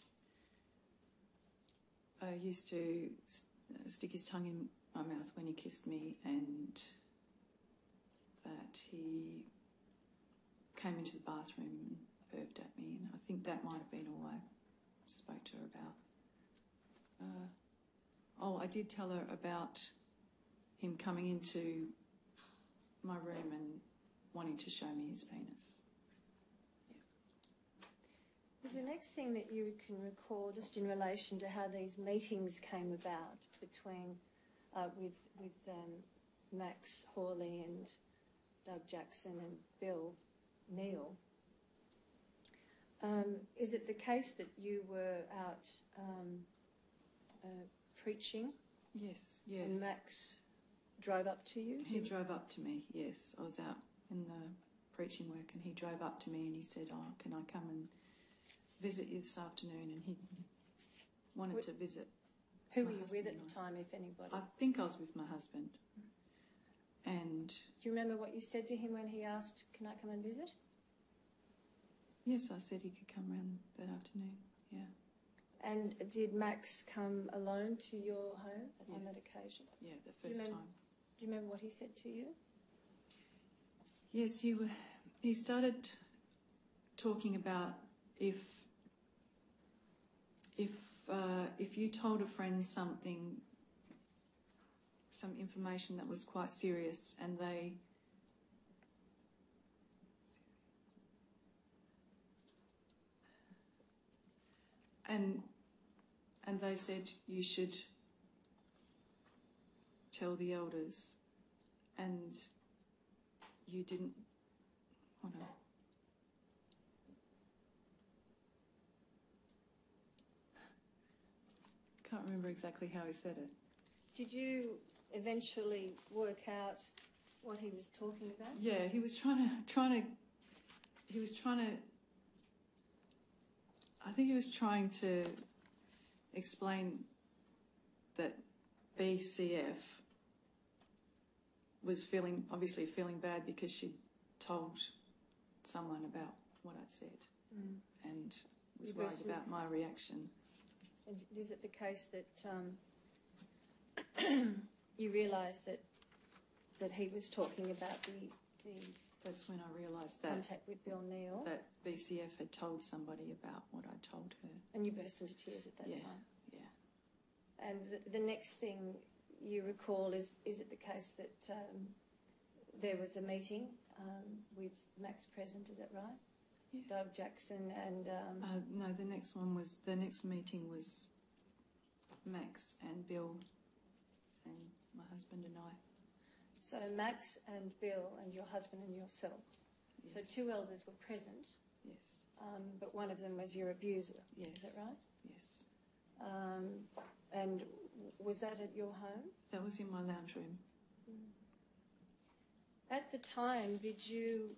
used to stick his tongue in my mouth when he kissed me, and that he came into the bathroom and perved at me, and I think that might have been all I spoke to her about. I did tell her about him coming into my room and wanting to show me his penis. Is the next thing that you can recall, just in relation to how these meetings came about between with Max Hawley and Doug Jackson and Bill Neal? Is it the case that you were out preaching? Yes. And Max drove up to you? He drove up to me, yes. I was out in the preaching work, and he drove up to me and he said, "Oh, can I come and visit you this afternoon?" And he wanted to visit. Who were you with at the time, if anybody? I think I was with my husband. And do you remember what you said to him when he asked, "Can I come and visit?" yes, I said he could come round that afternoon, yeah. And did Max come alone to your home on that occasion? Yeah, the first time. Do you remember what he said to you? Yes, he started talking about if you told a friend some information that was quite serious, and they said you should tell the elders, and you didn't want to. Can't remember exactly how he said it. Did you eventually work out what he was talking about? Yeah, he was trying to, I think he was trying to explain that BCF was obviously feeling bad because she'd told someone about what I'd said and was worried about my reaction. Is it the case that you realised that he was talking about the That's when I realised that contact with Bill Neal? that BCF had told somebody about what I told her. And you burst into tears at that time? Yeah. And the next thing you recall is it the case that there was a meeting with Max present, is that right? Yes. Doug Jackson and... No, the next meeting was Max and Bill and my husband and I. So Max and Bill and your husband and yourself. Yes. So two elders were present. Yes. But one of them was your abuser. Yes. Is that right? Yes. And was that at your home? That was in my lounge room. At the time, did you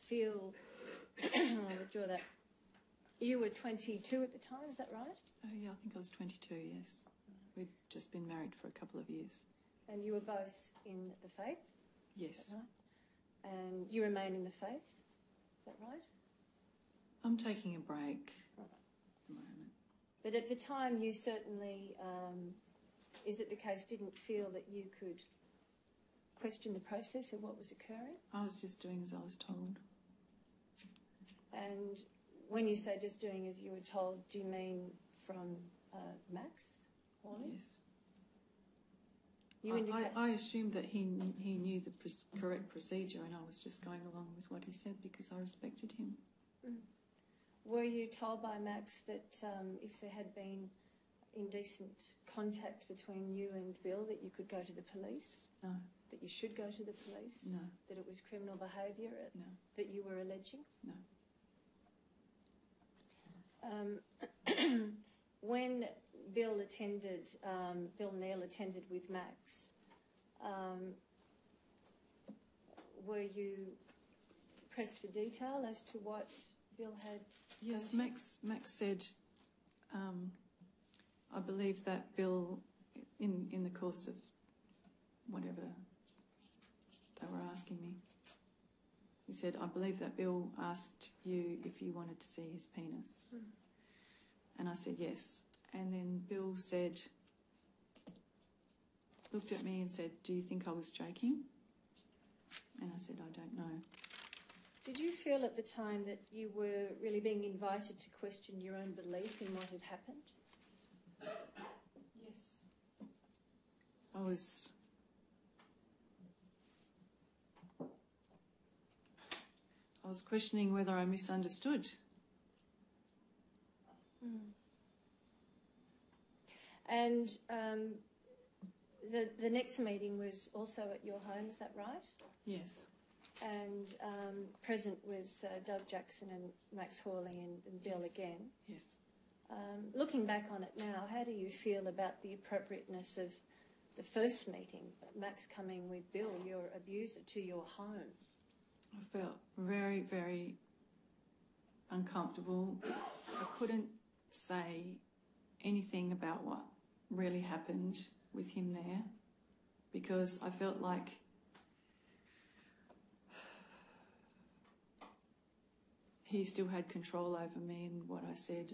feel... I'll withdraw that. You were 22 at the time, is that right? Oh, yeah, I think I was 22, yes. We'd just been married for a couple of years. And you were both in the faith? Yes. Is that right? And you remain in the faith? Is that right? I'm taking a break Right. at the moment. But at the time, you certainly, is it the case, didn't feel that you could question the process of what was occurring? I was just doing as I was told. And when you say just doing as you were told, do you mean from Max Hawley? Yes. You indicate... I assumed that he knew the correct procedure and I was just going along with what he said because I respected him. Were you told by Max that if there had been indecent contact between you and Bill that you could go to the police? No. That you should go to the police? No. That it was criminal behaviour No. that you were alleging? No. When Bill Neal attended with Max, were you pressed for detail as to what Bill had? Yes, Max said, I believe that Bill, in the course of whatever they were asking me, he said, I believe that Bill asked you if you wanted to see his penis. And I said yes. And then Bill looked at me and said, do you think I was joking? And I said, I don't know. Did you feel at the time that you were really being invited to question your own belief in what had happened? Yes. I was questioning whether I misunderstood. And the next meeting was also at your home, is that right? Yes. And present was Doug Jackson and Max Hawley and Bill again. Yes. Looking back on it now, how do you feel about the appropriateness of the first meeting, Max coming with Bill, your abuser, to your home? I felt very, very uncomfortable. I couldn't say anything about what really happened with him there because I felt like he still had control over me and what I said,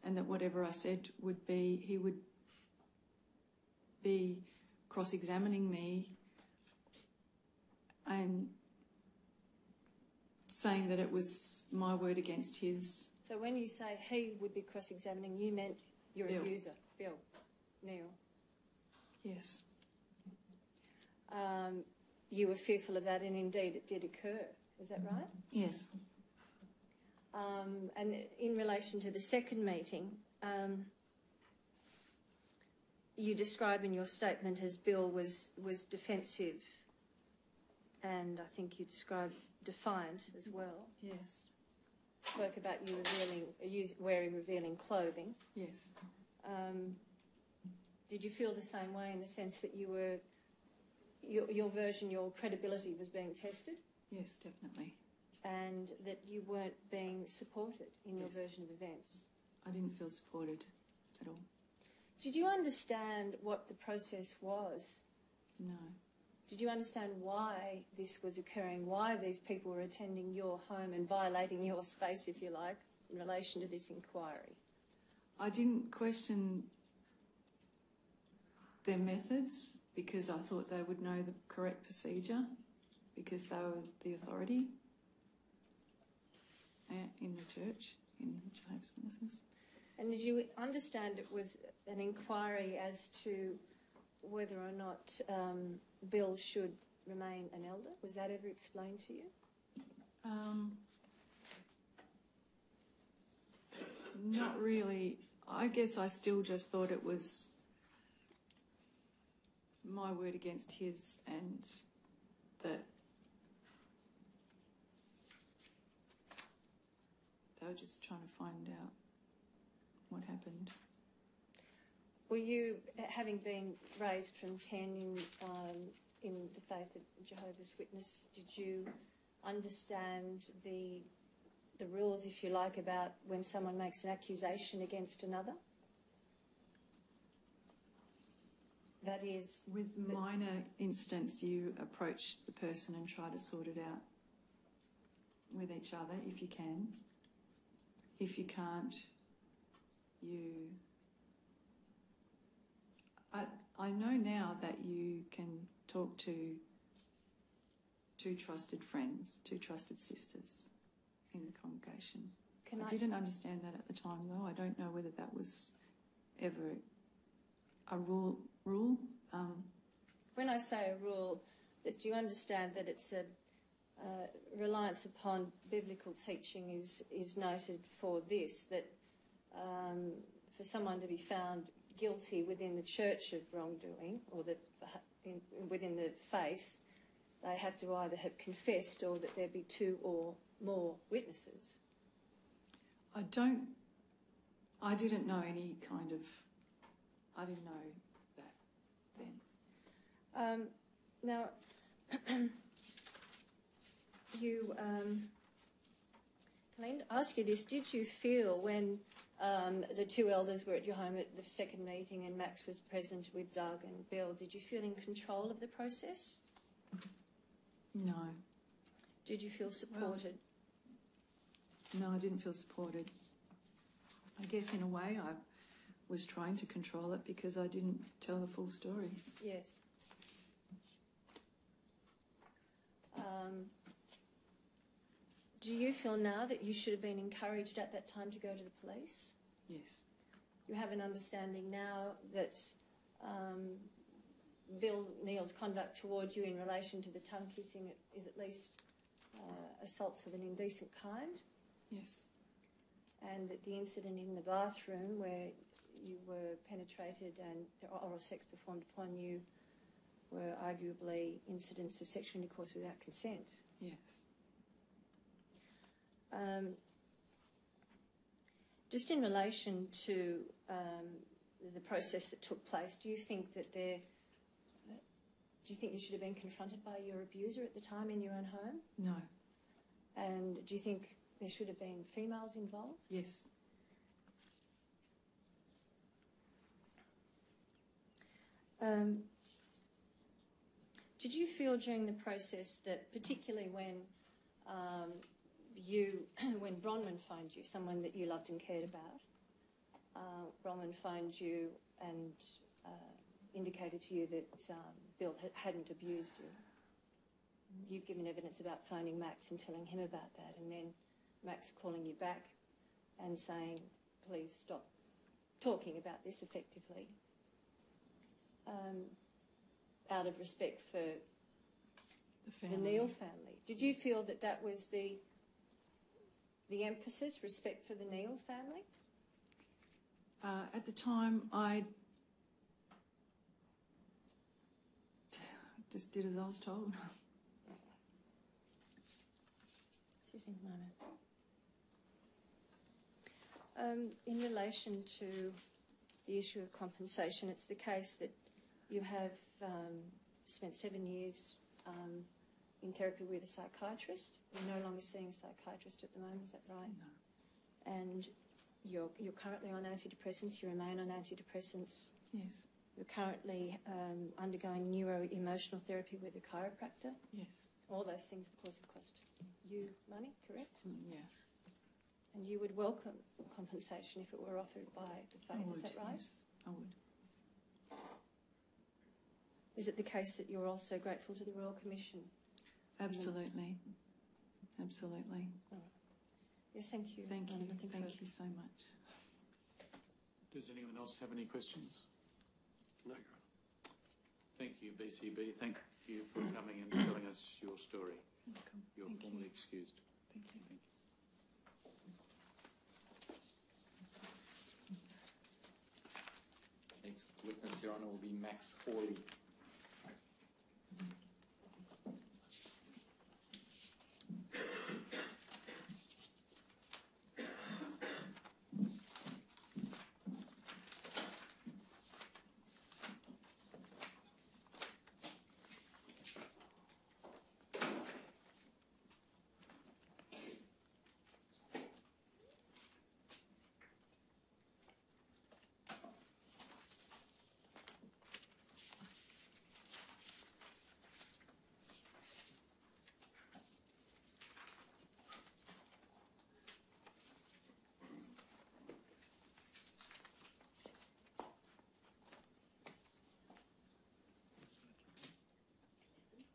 and that whatever I said would be, he would be cross-examining me and saying that it was my word against his. So when you say he would be cross-examining, you meant your Bill. abuser, Bill Neal. Yes. You were fearful of that, and indeed it did occur. Is that right? Yes. And in relation to the second meeting, you describe in your statement as Bill was defensive, and I think you described defiant as well. Yes. Spoke about you wearing revealing clothing. Yes. did you feel the same way in the sense that you were, your version, your credibility was being tested? Yes, definitely. And that you weren't being supported in your Yes. version of events? I didn't feel supported at all. Did you understand what the process was? No. Did you understand why this was occurring, why these people were attending your home and violating your space, if you like, in relation to this inquiry? I didn't question their methods because I thought they would know the correct procedure because they were the authority in the church, in Jehovah's Witnesses. And did you understand it was an inquiry as to whether or not Bill should remain an elder? Was that ever explained to you? Not really. I guess I still just thought it was my word against his, and that they were just trying to find out what happened. Were you, having been raised from 10 in the faith of Jehovah's Witness, did you understand the rules, if you like, about when someone makes an accusation against another? That is... With minor incidents, you approach the person and try to sort it out with each other if you can. If you can't, you... I know now that you can talk to two trusted friends, two trusted sisters in the congregation. I didn't understand that at the time, though. I don't know whether that was ever a rule. When I say a rule, do you understand that it's a reliance upon biblical teaching is noted for this, that for someone to be found guilty within the church of wrongdoing, or within the faith, they have to either have confessed or that there be two or more witnesses? I didn't know any kind of... I didn't know that then. Now, you... can I ask you this? Did you feel when the two elders were at your home at the second meeting and Max was present with Doug and Bill, did you feel in control of the process? No. Did you feel supported? No, I didn't feel supported. I guess in a way I was trying to control it because I didn't tell the full story. Yes. Do you feel now that you should have been encouraged at that time to go to the police? Yes. You have an understanding now that Bill Neal's conduct towards you in relation to the tongue kissing is at least assaults of an indecent kind? Yes. And that the incident in the bathroom where you were penetrated and oral sex performed upon you were arguably incidents of sexual intercourse without consent? Yes. Just in relation to the process that took place, do you think you should have been confronted by your abuser at the time in your own home? No. And do you think there should have been females involved? Yes. Did you feel during the process that, particularly when when Bronwyn phoned you, someone that you loved and cared about, Bronwyn phoned you and indicated to you that Bill hadn't abused you? You've given evidence about phoning Max and telling him about that, and then Max calling you back and saying, please stop talking about this effectively, out of respect for the Neal family. Did you feel that that was the emphasis, respect for the Neal family? At the time, I just did as I was told. Excuse me a moment. In relation to the issue of compensation. It's the case that you have spent 7 years in therapy with a psychiatrist. You're no longer seeing a psychiatrist at the moment, is that right? No. And you're currently on antidepressants. You remain on antidepressants. Yes. You're currently undergoing neuro-emotional therapy with a chiropractor. Yes. All those things, of course, have cost you money, correct? Yeah. And you would welcome compensation if it were offered by the faith, is that right? Yes, I would. Is it the case that you're also grateful to the Royal Commission? Absolutely. Absolutely. All right. Yes, thank you. Thank you. Nothing Thank further. you so much. Does anyone else have any questions? No, Your Honour. Thank you, BCB. Thank you for coming and telling us your story. Welcome. You're Thank formally you. excused. Thank you. Thank you. Next witness, Your Honour, will be Max Hawley.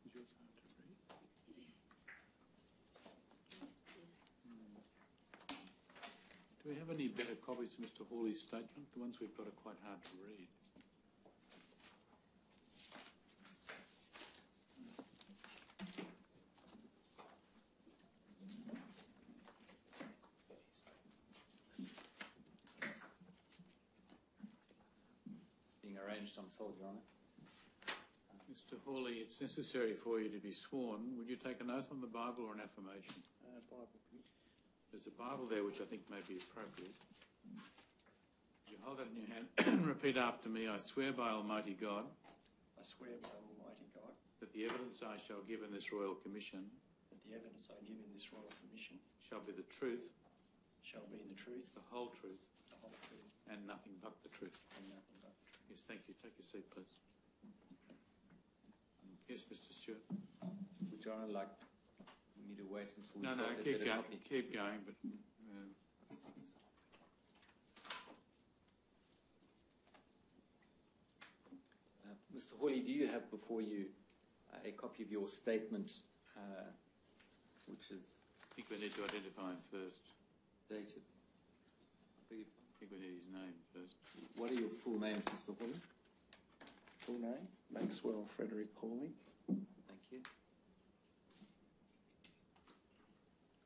Is your time to read? Do we have any better copies of Mr. Hawley's statement? The ones we've got are quite hard to read. It's being arranged, I'm told, Your Honour. Mr. Hawley, it's necessary for you to be sworn. Would you take an oath on the Bible or an affirmation? Bible, please. There's a Bible there which I think may be appropriate. Would you hold that in your hand and repeat after me? I swear by Almighty God I swear by Almighty God that the evidence I shall give in this Royal Commission that the evidence I give in this Royal Commission shall be the truth, shall be the truth, the whole truth, the whole truth, and nothing but the truth. and nothing but the truth. Yes, thank you. Take a seat, please. Yes, Mr. Stewart. Would Your Honour like me to wait until we No, got a keep better going. copy? Keep going, but Mr. Hawley, do you have before you a copy of your statement, which is I think we need to identify him first. dated? I think we need his name first. What are your full names, Mr. Hawley? Full name, Maxwell Frederick Hawley. Thank you.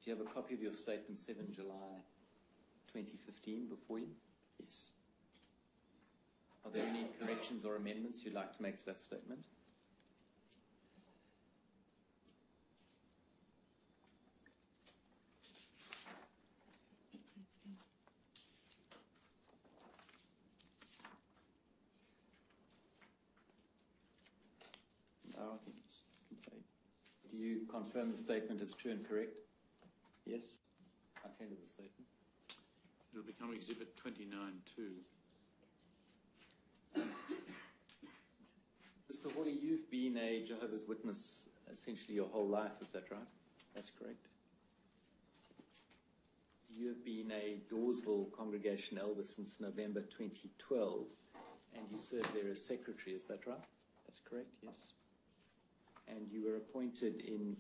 Do you have a copy of your statement 7 July 2015 before you? Yes. Are there any corrections or amendments you'd like to make to that statement? No, I think it's complete. Do you confirm the statement is true and correct? Yes. I tender the statement. It'll become Exhibit 29-2. Mr. Hawley, you've been a Jehovah's Witness essentially your whole life, is that right? That's correct. You have been a Dawesville congregation elder since November 2012, and you serve there as secretary, is that right? That's correct, yes. And you were appointed in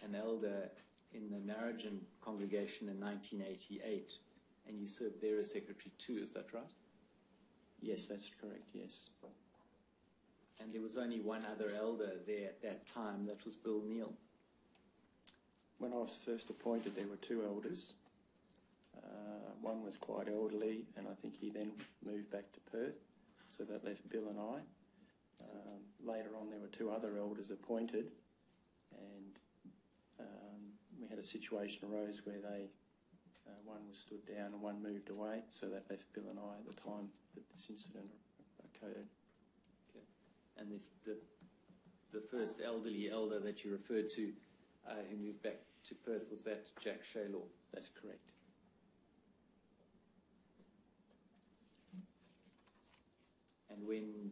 an elder in the Narrogin congregation in 1988, and you served there as secretary too, is that right? Yes, that's correct, yes. And there was only one other elder there at that time, that was Bill Neal. When I was first appointed, there were two elders. One was quite elderly, and I think he then moved back to Perth, so that left Bill and I. Later on, there were two other elders appointed, and we had a situation arose where they one was stood down and one moved away, so that left Bill and I at the time that this incident occurred. Okay. And the first elderly elder that you referred to who moved back to Perth, was that Jack Shaylor? That's correct. And when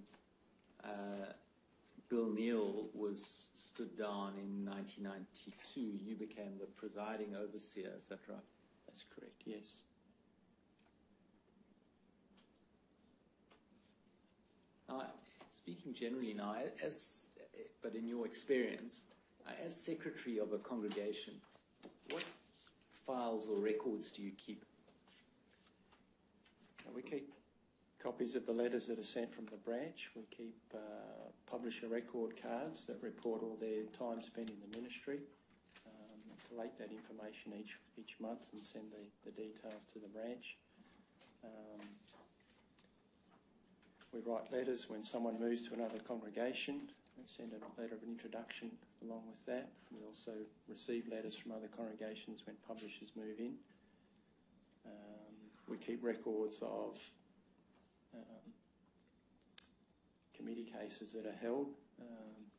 Bill Neal was stood down in 1992, you became the presiding overseer, is that right? That's correct, yes. Now, speaking generally now, but in your experience, as secretary of a congregation, what files or records do you keep? We keep copies of the letters that are sent from the branch. We keep publisher record cards that report all their time spent in the ministry. Collate that information each month and send the details to the branch. We write letters when someone moves to another congregation and send a letter of introduction along with that. We also receive letters from other congregations when publishers move in. We keep records of committee cases that are held,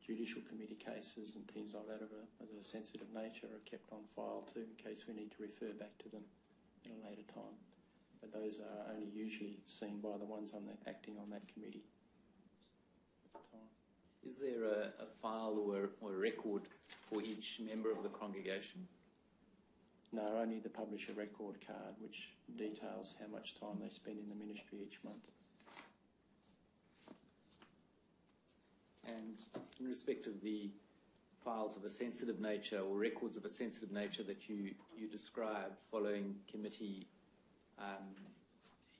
judicial committee cases and things like that of a sensitive nature are kept on file too in case we need to refer back to them at a later time. But those are only usually seen by the ones acting on that committee at the time. Is there a file or a record for each member of the congregation? No, only the publisher record card, which details how much time they spend in the ministry each month. And in respect of the files of a sensitive nature or records of a sensitive nature that you described following committee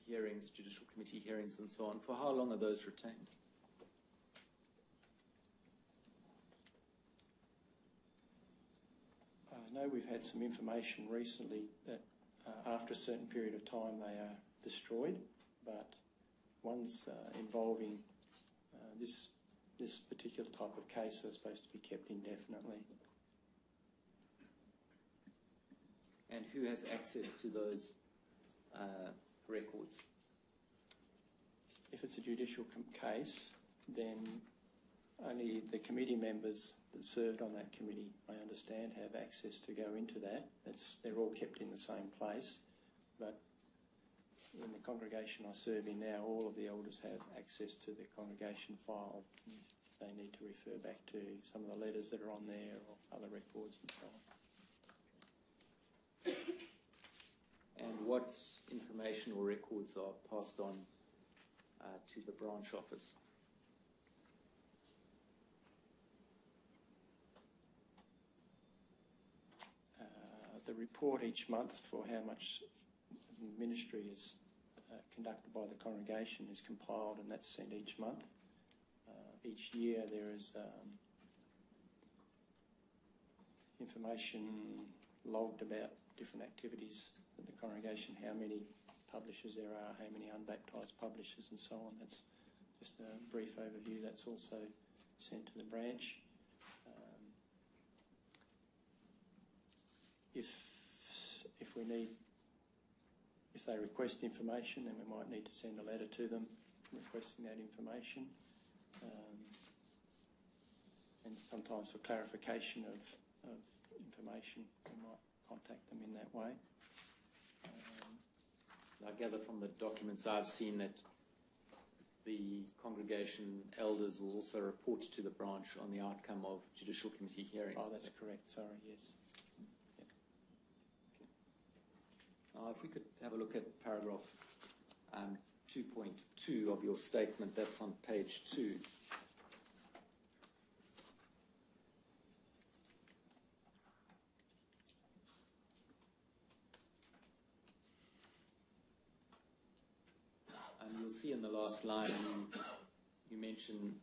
hearings, judicial committee hearings and so on, for how long are those retained? I know we've had some information recently that after a certain period of time they are destroyed, but ones involving this particular type of case are supposed to be kept indefinitely. And who has access to those records? If it's a judicial case, then only the committee members that served on that committee, I understand, have access to go into that. They're all kept in the same place, but in the congregation I serve in now, all of the elders have access to the congregation file. They need to refer back to some of the letters that are on there or other records and so on. And what information or records are passed on to the branch office? The report each month for how much ministry is conducted by the congregation is compiled, and that's sent each month. Each year there is information logged about different activities in the congregation, how many publishers there are, how many unbaptised publishers and so on. That's just a brief overview. That's also sent to the branch. If they request information, then we might need to send a letter to them requesting that information. And sometimes for clarification of information, we might contact them in that way. I gather from the documents I've seen that the congregation elders will also report to the branch on the outcome of judicial committee hearings. Oh, that's correct. Sorry, yes. Yep. Okay. Now, if we could have a look at paragraph 2.2 of your statement, that's on page 2. You'll see in the last line you mention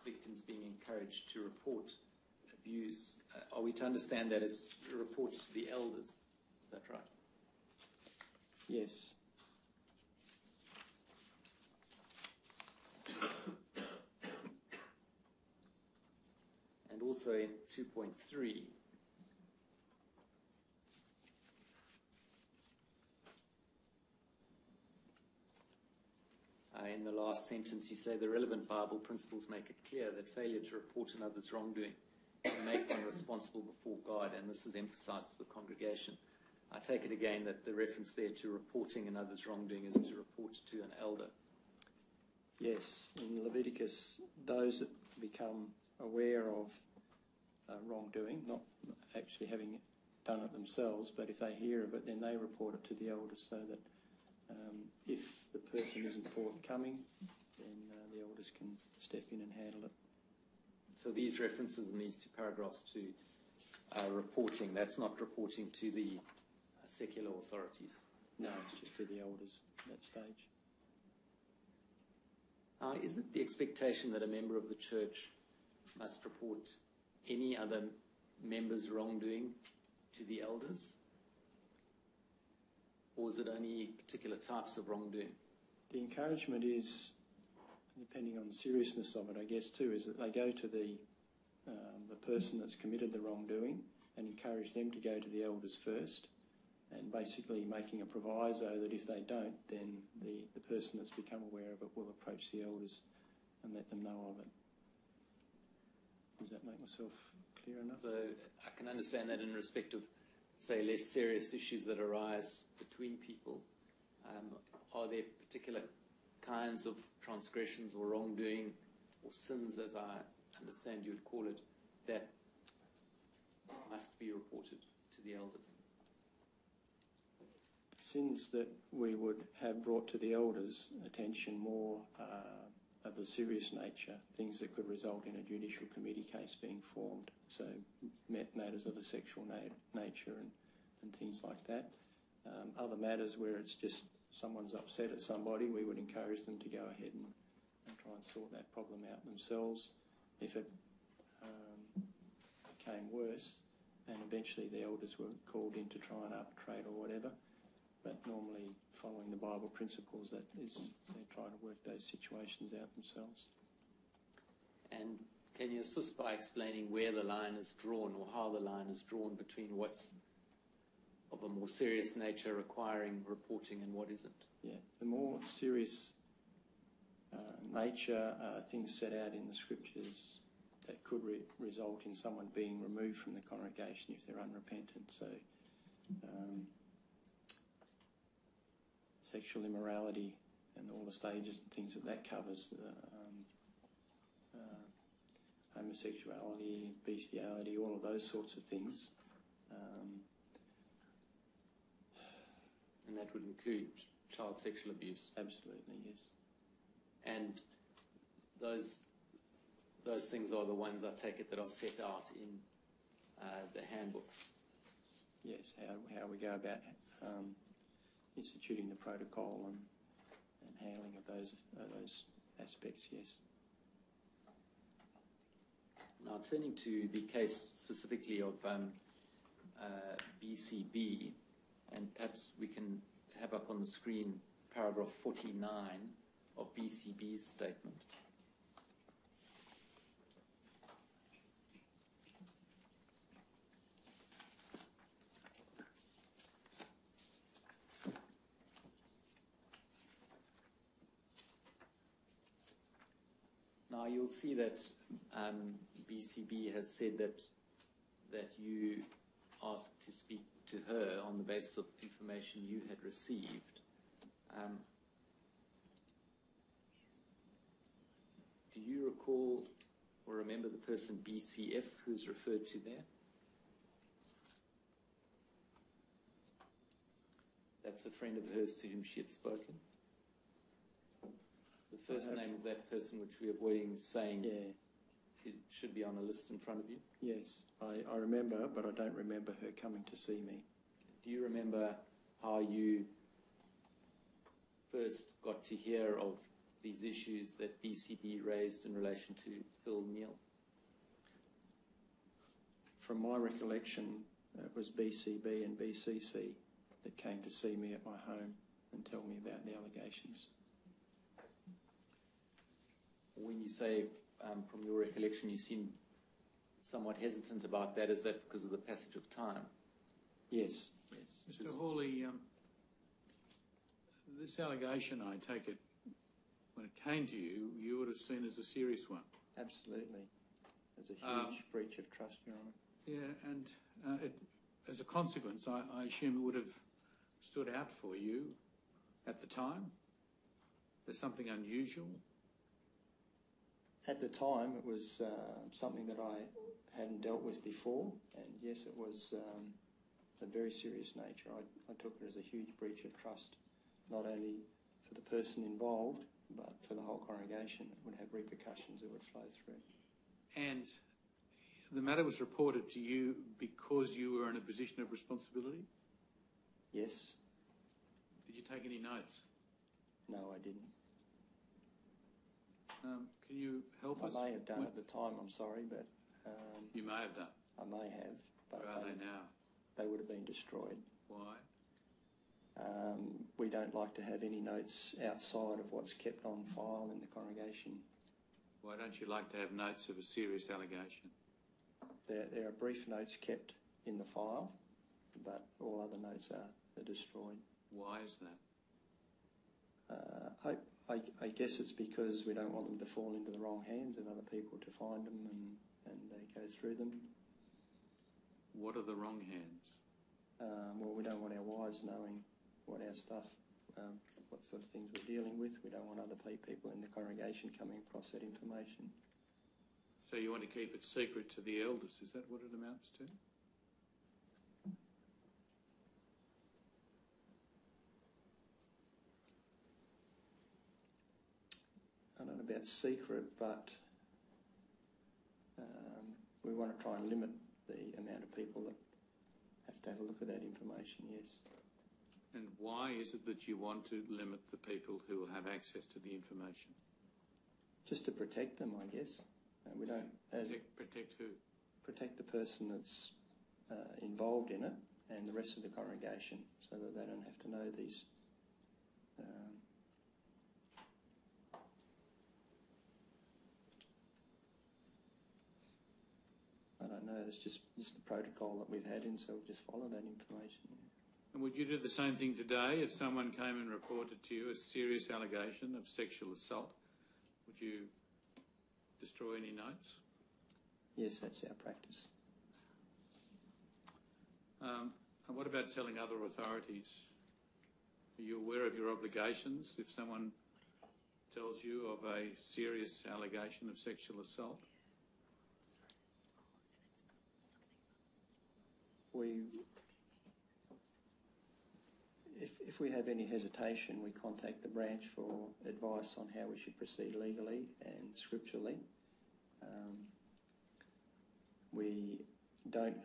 victims being encouraged to report abuse. Are we to understand that as reports to the elders? Is that right? Yes. And also in 2.3, in the last sentence, you say the relevant Bible principles make it clear that failure to report another's wrongdoing can make one responsible before God, and this is emphasized to the congregation. I take it again that the reference there to reporting another's wrongdoing is to report to an elder. Yes, in Leviticus, those that become aware of wrongdoing, not actually having done it themselves, but if they hear of it, then they report it to the elders, so that if the person isn't forthcoming, then the elders can step in and handle it. So these references in these two paragraphs to reporting, that's not reporting to the secular authorities. No, it's just to the elders at that stage. Is it the expectation that a member of the church must report any other member's wrongdoing to the elders? Or is it only particular types of wrongdoing? The encouragement is, depending on the seriousness of it, I guess too, is that they go to the person that's committed the wrongdoing and encourage them to go to the elders first, and basically making a proviso that if they don't, then the person that's become aware of it will approach the elders and let them know of it. Does that make myself clear enough? So I can understand that in respect of, say, less serious issues that arise between people. Are there particular kinds of transgressions or wrongdoing or sins, as I understand you would call it, that must be reported to the elders? Sins that we would have brought to the elders' attention more of the serious nature, things that could result in a judicial committee case being formed, so matters of a sexual nature and things like that. Other matters where it's just someone's upset at somebody, we would encourage them to go ahead and try and sort that problem out themselves. If it became worse, and eventually the elders were called in to try and arbitrate or whatever, but normally following the Bible principles, that is, they try to work those situations out themselves. And can you assist by explaining where the line is drawn, or how the line is drawn between what's of a more serious nature requiring reporting and what isn't? Yeah, the more serious nature things set out in the scriptures that could result in someone being removed from the congregation if they're unrepentant. So sexual immorality and all the stages and things that covers, homosexuality, bestiality, all of those sorts of things. And that would include child sexual abuse? Absolutely, yes. And those things are the ones, I take it, that are set out in the handbooks? Yes, how we go about instituting the protocol and handling of those aspects, yes. Now, turning to the case specifically of BCB, and perhaps we can have up on the screen paragraph 49 of BCB's statement. Now you'll see that BCB has said that you asked to speak to her on the basis of information you had received. Do you recall or remember the person BCF who's referred to there? That's a friend of hers to whom she had spoken. The first name of that person, which we're avoiding saying, it should be on a list in front of you? Yes, I remember, but I don't remember her coming to see me. Do you remember how you first got to hear of these issues that BCB raised in relation to Bill Neal? From my recollection, it was BCB and BCC that came to see me at my home and tell me about the allegations. When you say, from your recollection, you seem somewhat hesitant about that, is that because of the passage of time? Yes, yes. Mr. Hawley, this allegation, I take it, when it came to you, you would have seen as a serious one. Absolutely. There's a huge breach of trust, Your Honour. Yeah, and as a consequence, I assume it would have stood out for you at the time? There's something unusual? At the time, it was something that I hadn't dealt with before, and yes, it was a very serious nature. I took it as a huge breach of trust, not only for the person involved, but for the whole congregation. It would have repercussions that would flow through. And the matter was reported to you because you were in a position of responsibility? Yes. Did you take any notes? No, I didn't. Can you help us? I may have done at the time, I'm sorry, but... you may have done. I may have, but Where are they now? They would have been destroyed. Why? We don't like to have any notes outside of what's kept on file in the congregation. Why don't you like to have notes of a serious allegation? There are brief notes kept in the file, but all other notes are destroyed. Why is that? I guess it's because we don't want them to fall into the wrong hands of other people to find them and they go through them. What are the wrong hands? Well, we don't want our wives knowing what our stuff, what sort of things we're dealing with. We don't want other people in the congregation coming across that information. So you want to keep it secret to the elders, is that what it amounts to? I don't know about secret, but we want to try and limit the amount of people that have to have a look at that information, yes. And why is it that you want to limit the people who will have access to the information? Just to protect them, I guess. We don't... Protect who? Protect the person that's involved in it and the rest of the congregation so that they don't have to know these... I don't know, it's just the protocol that we've had in, so we'll just follow that information. And would you do the same thing today if someone came and reported to you a serious allegation of sexual assault? Would you destroy any notes? Yes, that's our practice. And what about telling other authorities? Are you aware of your obligations if someone tells you of a serious allegation of sexual assault? If we have any hesitation, we contact the branch for advice on how we should proceed legally and scripturally. We don't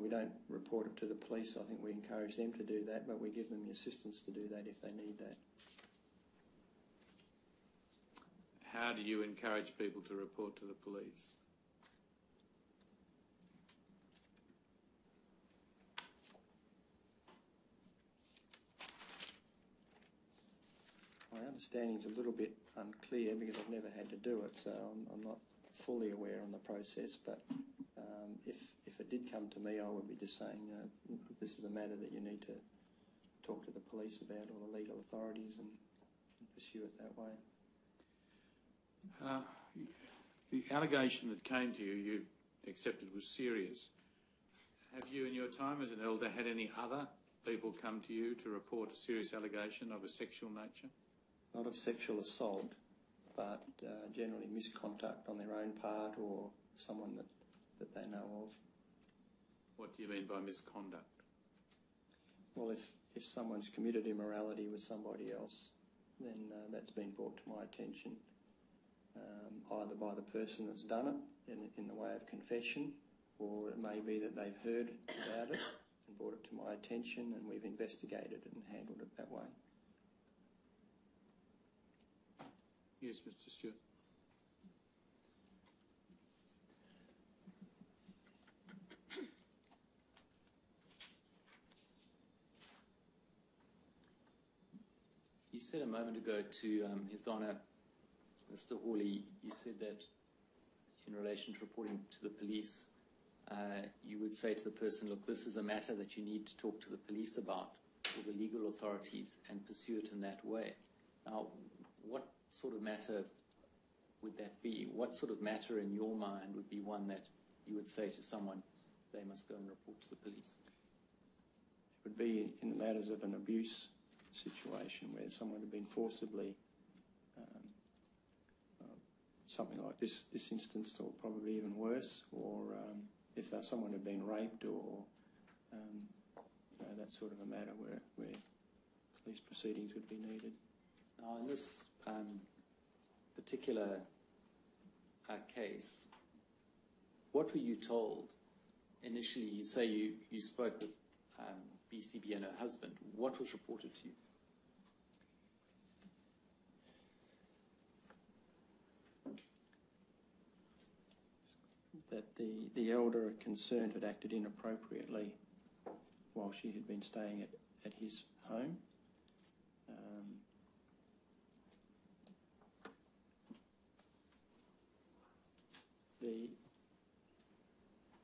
we don't report it to the police. I think we encourage them to do that, but we give them the assistance to do that if they need that. How do you encourage people to report to the police? My understanding is a little bit unclear because I've never had to do it, so I'm not fully aware on the process, but if it did come to me, I would be just saying, this is a matter that you need to talk to the police about or the legal authorities and pursue it that way. The allegation that came to you, you accepted was serious. Have you, in your time as an elder, had any other people come to you to report a serious allegation of a sexual nature? Not of sexual assault, but generally misconduct on their own part or someone that they know of. What do you mean by misconduct? Well, if someone's committed immorality with somebody else, then that's been brought to my attention, either by the person that's done it in the way of confession, or it may be that they've heard about it and brought it to my attention and we've investigated it and handled it that way. Yes, Mr. Stewart. You said a moment ago to His Honour, Mr. Hawley, you said that in relation to reporting to the police, you would say to the person, look, this is a matter that you need to talk to the police about. with the legal authorities and pursue it in that way. Now, what sort of matter would that be? What sort of matter in your mind would be one that you would say to someone, they must go and report to the police? It would be in the matters of an abuse situation where someone had been forcibly, something like this instance, or probably even worse, or if someone had been raped, or that sort of a matter where police proceedings would be needed. Now, in this particular case, what were you told initially? You say you spoke with BCB and her husband. What was reported to you? That the elder concerned had acted inappropriately while she had been staying at his home.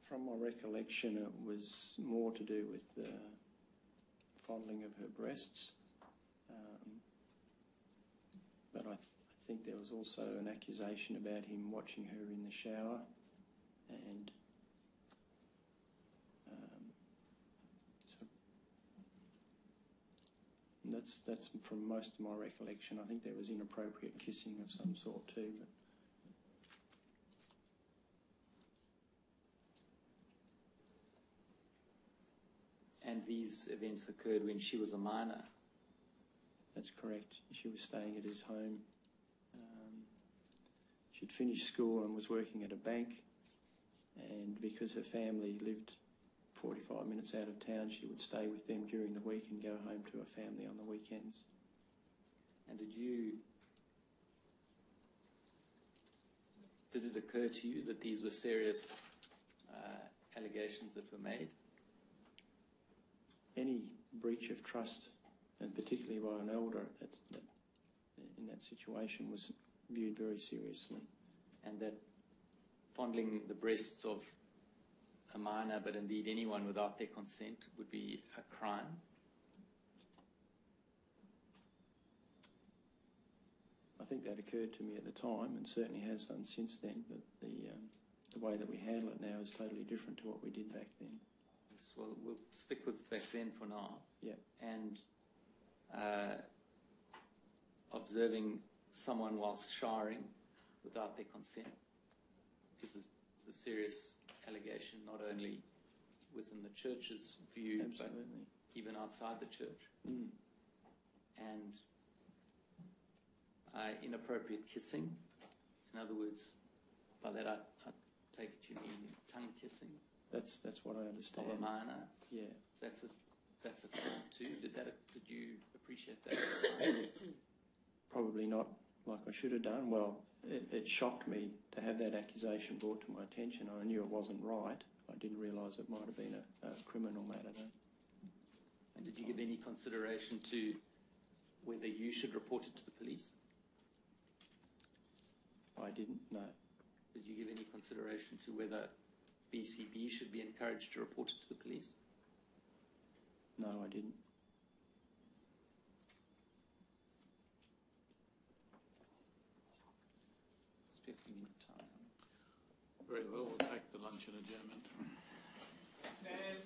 From my recollection, it was more to do with the fondling of her breasts, but I think there was also an accusation about him watching her in the shower, and that's from most of my recollection. I think there was inappropriate kissing of some sort too. But and these events occurred when she was a minor? That's correct. She was staying at his home. She'd finished school and was working at a bank, and because her family lived 45 minutes out of town, she would stay with them during the week and go home to her family on the weekends. And did it occur to you that these were serious allegations that were made? Any breach of trust, and particularly by an elder in that situation, was viewed very seriously. And that fondling the breasts of a minor, but indeed anyone without their consent, would be a crime? I think that occurred to me at the time, and certainly has done since then, but the way that we handle it now is totally different to what we did back then. Yes, well, we'll stick with back then for now. Yeah. And observing someone whilst showering without their consent is a serious allegation, not only within the church's view, Absolutely. but even outside the church. Mm. And inappropriate kissing. In other words, by that I take it you mean tongue kissing. That's what I understand. Of a minor. Yeah. That's a crime too. Did you appreciate that? Probably not like I should have done. Well, it shocked me to have that accusation brought to my attention. I knew it wasn't right. I didn't realise it might have been a criminal matter though. And did you give any consideration to whether you should report it to the police? I didn't, no. Did you give any consideration to whether BCB should be encouraged to report it to the police? No, I didn't. Spare a minute time. Very well, we'll take the luncheon adjournment. Stand.